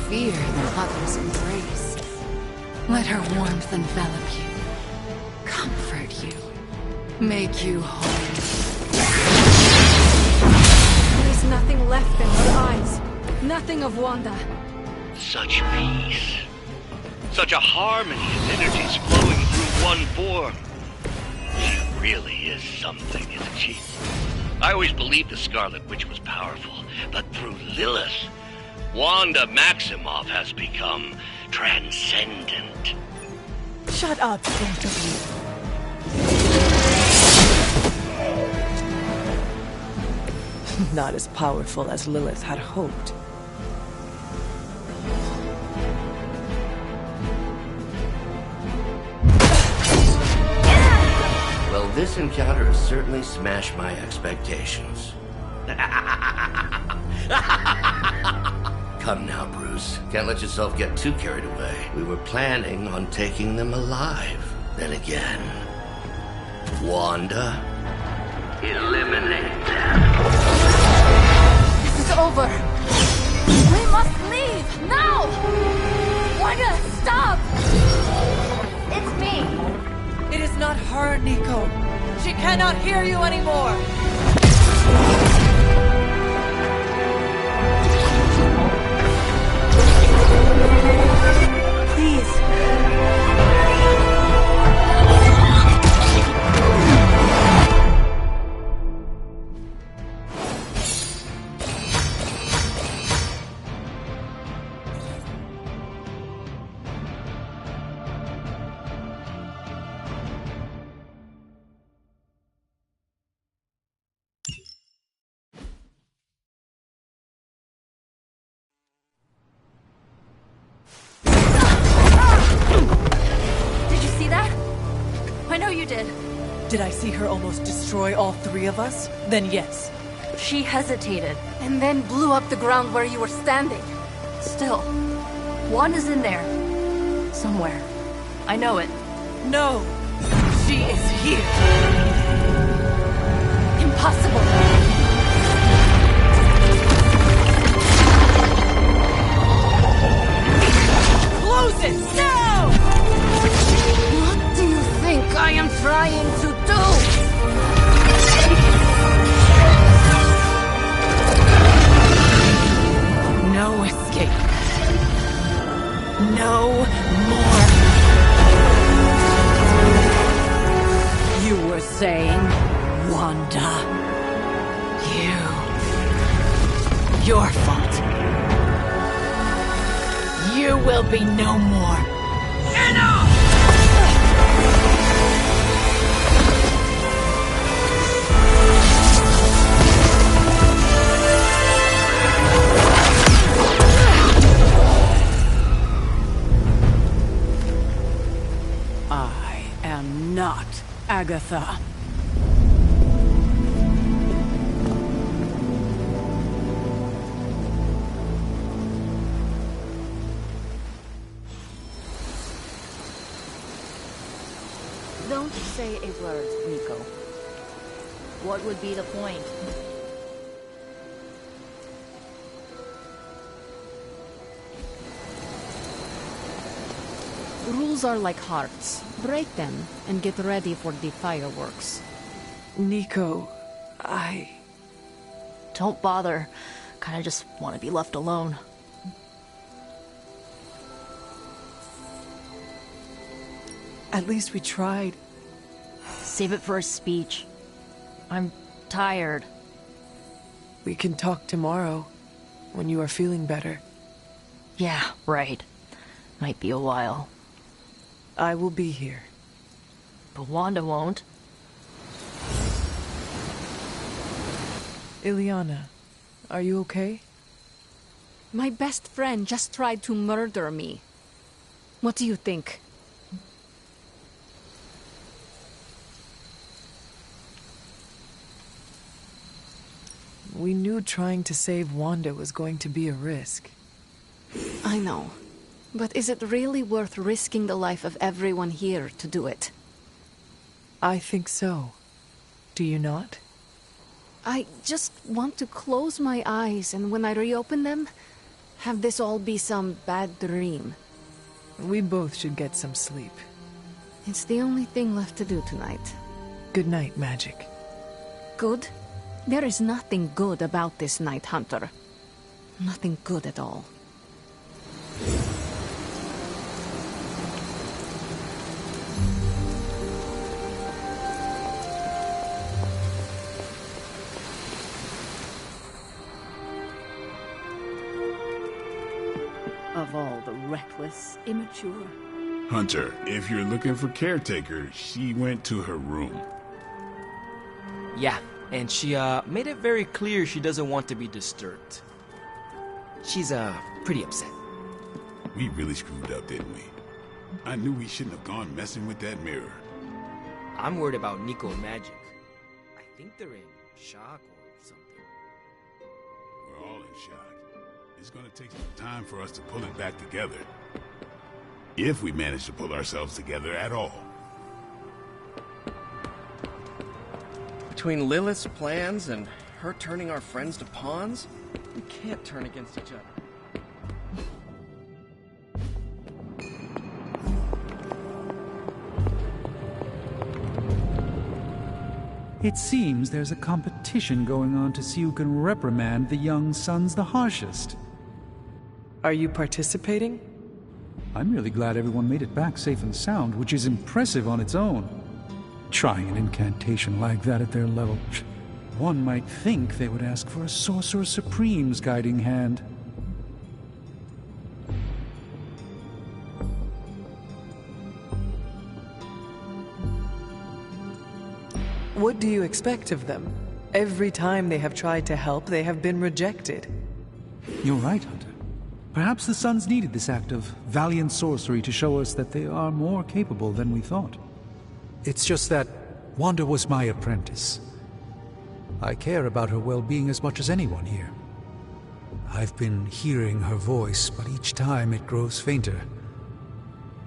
Fear the mother's embrace. Let her warmth envelop you, comfort you, make you whole. There's nothing left in her eyes. Nothing of Wanda. Such peace. Such a harmony of energies flowing through one form. She really is something, isn't she? I always believed the Scarlet Witch was powerful, but through Lilith, Wanda Maximoff has become transcendent. Shut up, both of you. Not as powerful as Lilith had hoped. Well, this encounter has certainly smashed my expectations. Come now, Bruce. Can't let yourself get too carried away. We were planning on taking them alive. Then again, Wanda? Eliminate them. This is over. We must leave, now! Wanda, stop! It's me. It is not her, Nico. She cannot hear you anymore. Please. Did I see her almost destroy all three of us? Then yes. She hesitated. And then blew up the ground where you were standing. Still, Wanda's in there. Somewhere. I know it. No! She is here! Impossible! Close it! Now! What do you think I am trying to do? No escape. No more. You were saying, Wanda. Your fault. You will be no more. Enough! I am not Agatha. Don't say a word, Nico. What would be the point? Rules are like hearts. Break them and get ready for the fireworks. Nico, Don't bother. Kinda just want to be left alone. At least we tried. Save it for a speech. I'm tired. We can talk tomorrow, when you are feeling better. Yeah, right. Might be a while. I will be here. But Wanda won't. Illyana, are you okay? My best friend just tried to murder me. What do you think? We knew trying to save Wanda was going to be a risk. I know. But is it really worth risking the life of everyone here to do it? I think so. Do you not? I just want to close my eyes and when I reopen them, have this all be some bad dream. We both should get some sleep. It's the only thing left to do tonight. Good night, Magic. Good? There is nothing good about this night, Hunter. Nothing good at all. Of all the reckless, immature... Hunter, if you're looking for caretaker, she went to her room. Yeah, and she made it very clear she doesn't want to be disturbed. She's pretty upset. We really screwed up, didn't we? I knew we shouldn't have gone messing with that mirror. I'm worried about Nico and Magic. I think they're in shock or something. We're all in shock. It's gonna take some time for us to pull it back together. If we manage to pull ourselves together at all. Between Lilith's plans and her turning our friends to pawns, we can't turn against each other. It seems there's a competition going on to see who can reprimand the young sons the harshest. Are you participating? I'm really glad everyone made it back safe and sound, which is impressive on its own. Trying an incantation like that at their level, one might think they would ask for a Sorcerer Supreme's guiding hand. What do you expect of them? Every time they have tried to help, they have been rejected. You're right, Hunter. Perhaps the Sons needed this act of valiant sorcery to show us that they are more capable than we thought. It's just that Wanda was my apprentice. I care about her well-being as much as anyone here. I've been hearing her voice, but each time it grows fainter.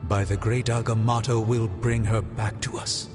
By the great Agamotto, we'll bring her back to us.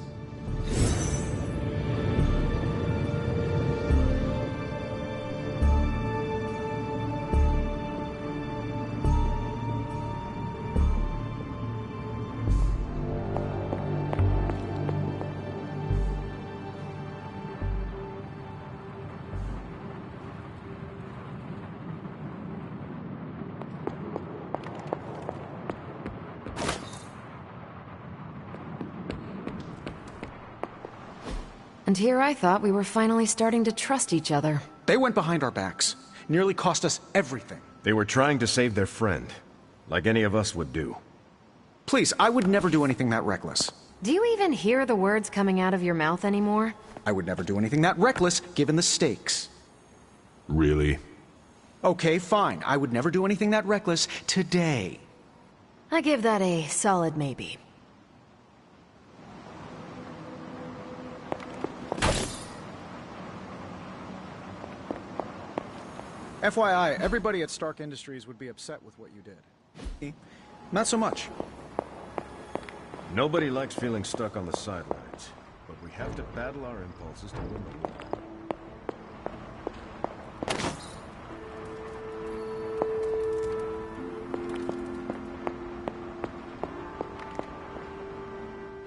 And here I thought we were finally starting to trust each other. They went behind our backs. Nearly cost us everything. They were trying to save their friend, like any of us would do. Please, I would never do anything that reckless. Do you even hear the words coming out of your mouth anymore? I would never do anything that reckless, given the stakes. Really? Okay, fine. I would never do anything that reckless today. I give that a solid maybe. FYI, everybody at Stark Industries would be upset with what you did. Not so much. Nobody likes feeling stuck on the sidelines, but we have to battle our impulses to win the war.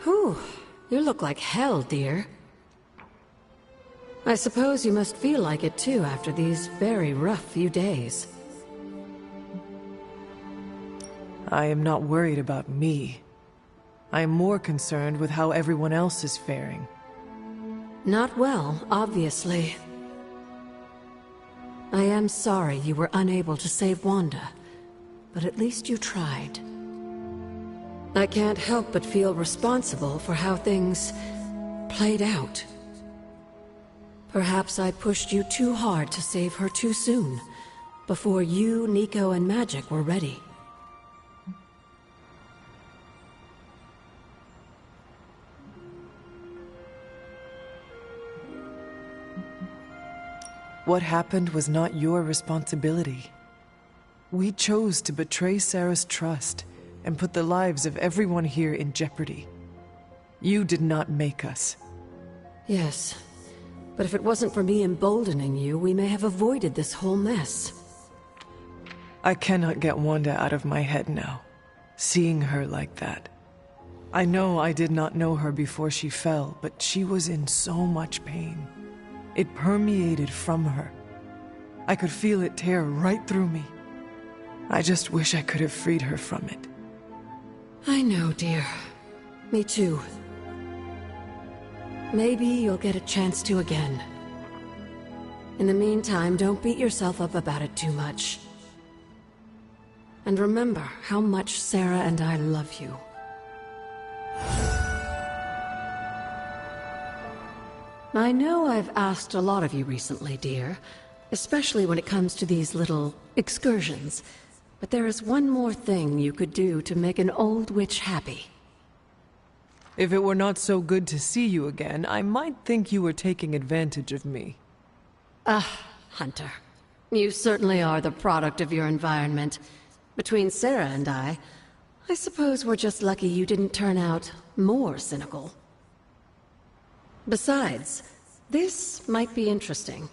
Whew, you look like hell, dear. I suppose you must feel like it too after these very rough few days. I am not worried about me. I am more concerned with how everyone else is faring. Not well, obviously. I am sorry you were unable to save Wanda, but at least you tried. I can't help but feel responsible for how things played out. Perhaps I pushed you too hard to save her too soon, before you, Nico, and Magic were ready. What happened was not your responsibility. We chose to betray Sarah's trust and put the lives of everyone here in jeopardy. You did not make us. Yes, but if it wasn't for me emboldening you, we may have avoided this whole mess. I cannot get Wanda out of my head now, seeing her like that. I know I did not know her before she fell, but she was in so much pain. It permeated from her. I could feel it tear right through me. I just wish I could have freed her from it. I know, dear. Me too. Maybe you'll get a chance to again. In the meantime, don't beat yourself up about it too much. And remember how much Sarah and I love you. I know I've asked a lot of you recently, dear, especially when it comes to these little excursions, but there is one more thing you could do to make an old witch happy. If it were not so good to see you again, I might think you were taking advantage of me. Hunter. You certainly are the product of your environment. Between Sarah and I suppose we're just lucky you didn't turn out more cynical. Besides, this might be interesting.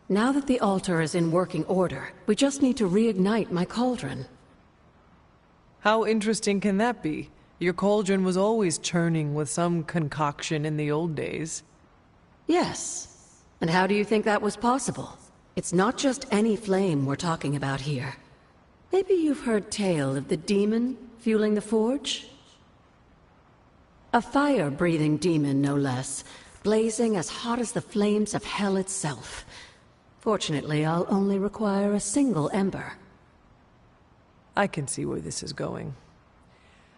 Now that the altar is in working order, we just need to reignite my cauldron. How interesting can that be? Your cauldron was always churning with some concoction in the old days. Yes. And how do you think that was possible? It's not just any flame we're talking about here. Maybe you've heard tale of the demon fueling the forge? A fire-breathing demon, no less, blazing as hot as the flames of hell itself. Fortunately, I'll only require a single ember. I can see where this is going.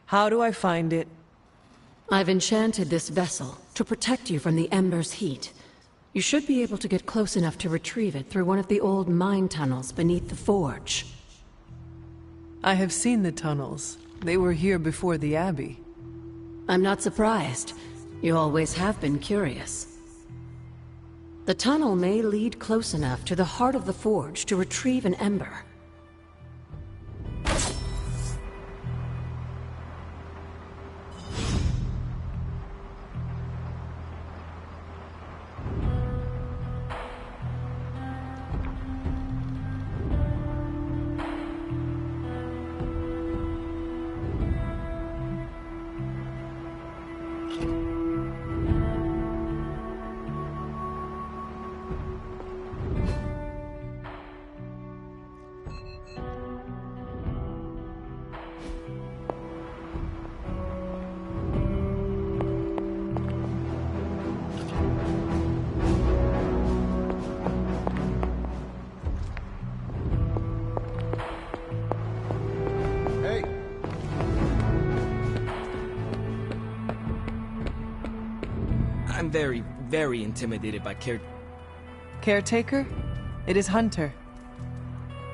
How do I find it? I've enchanted this vessel to protect you from the ember's heat. You should be able to get close enough to retrieve it through one of the old mine tunnels beneath the forge. I have seen the tunnels. They were here before the Abbey. I'm not surprised. You always have been curious. The tunnel may lead close enough to the heart of the forge to retrieve an ember. I'm very, very intimidated by Caretaker? It is Hunter.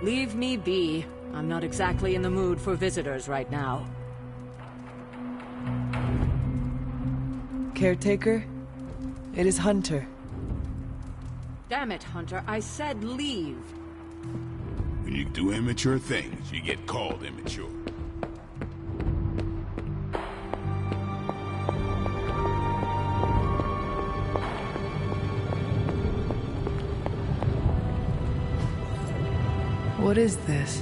Leave me be. I'm not exactly in the mood for visitors right now. Caretaker? It is Hunter. Damn it, Hunter. I said leave. When you do immature things, you get called immature. What is this?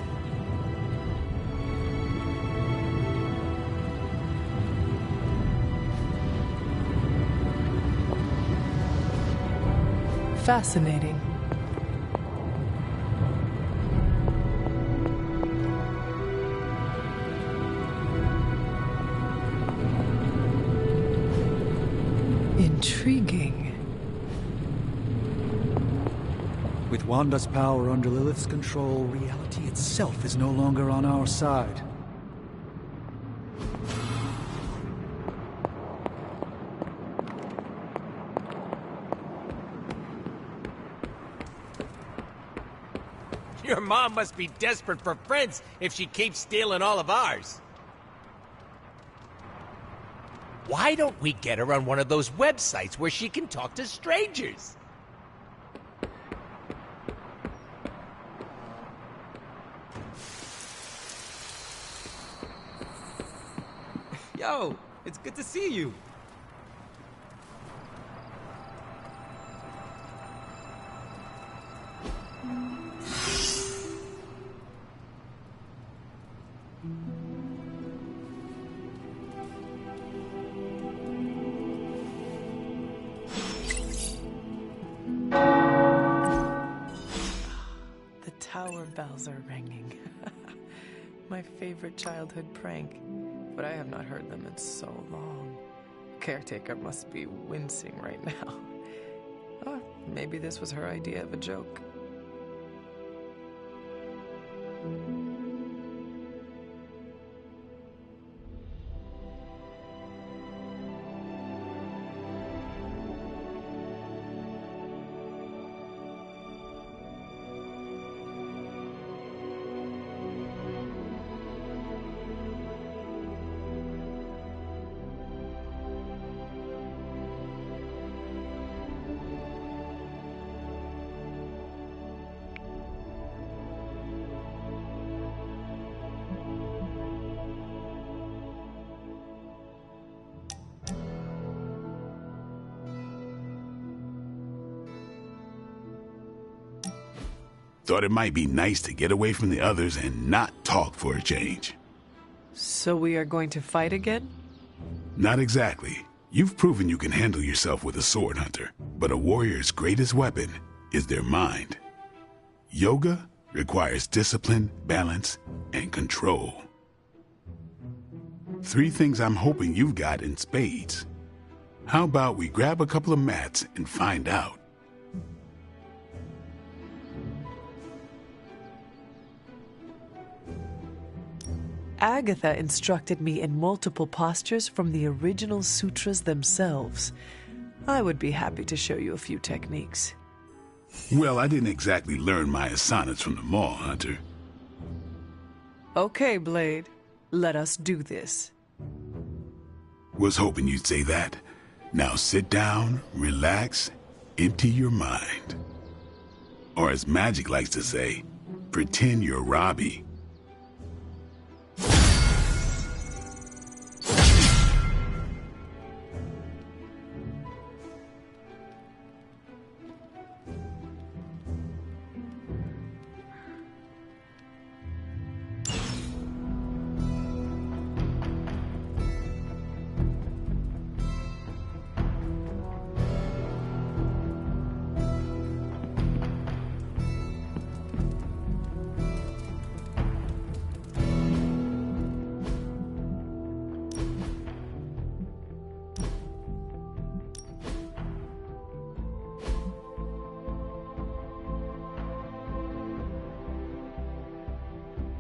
Fascinating. Intriguing. With Wanda's power under Lilith's control, reality itself is no longer on our side. Your mom must be desperate for friends if she keeps stealing all of ours. Why don't we get her on one of those websites where she can talk to strangers? Yo, it's good to see you. The tower bells are ringing. My favorite childhood prank. But I have not heard them in so long. Caretaker must be wincing right now. Oh, maybe this was her idea of a joke. Thought it might be nice to get away from the others and not talk for a change. So we are going to fight again? Not exactly. You've proven you can handle yourself with a sword, Hunter. But a warrior's greatest weapon is their mind. Yoga requires discipline, balance, and control. 3 things I'm hoping you've got in spades. How about we grab a couple of mats and find out? Agatha instructed me in multiple postures from the original sutras themselves. I would be happy to show you a few techniques. Well, I didn't exactly learn my asanas from the mall, Hunter. Okay, Blade. Let us do this. Was hoping you'd say that. Now sit down, relax, empty your mind. Or as Magic likes to say, pretend you're Robbie.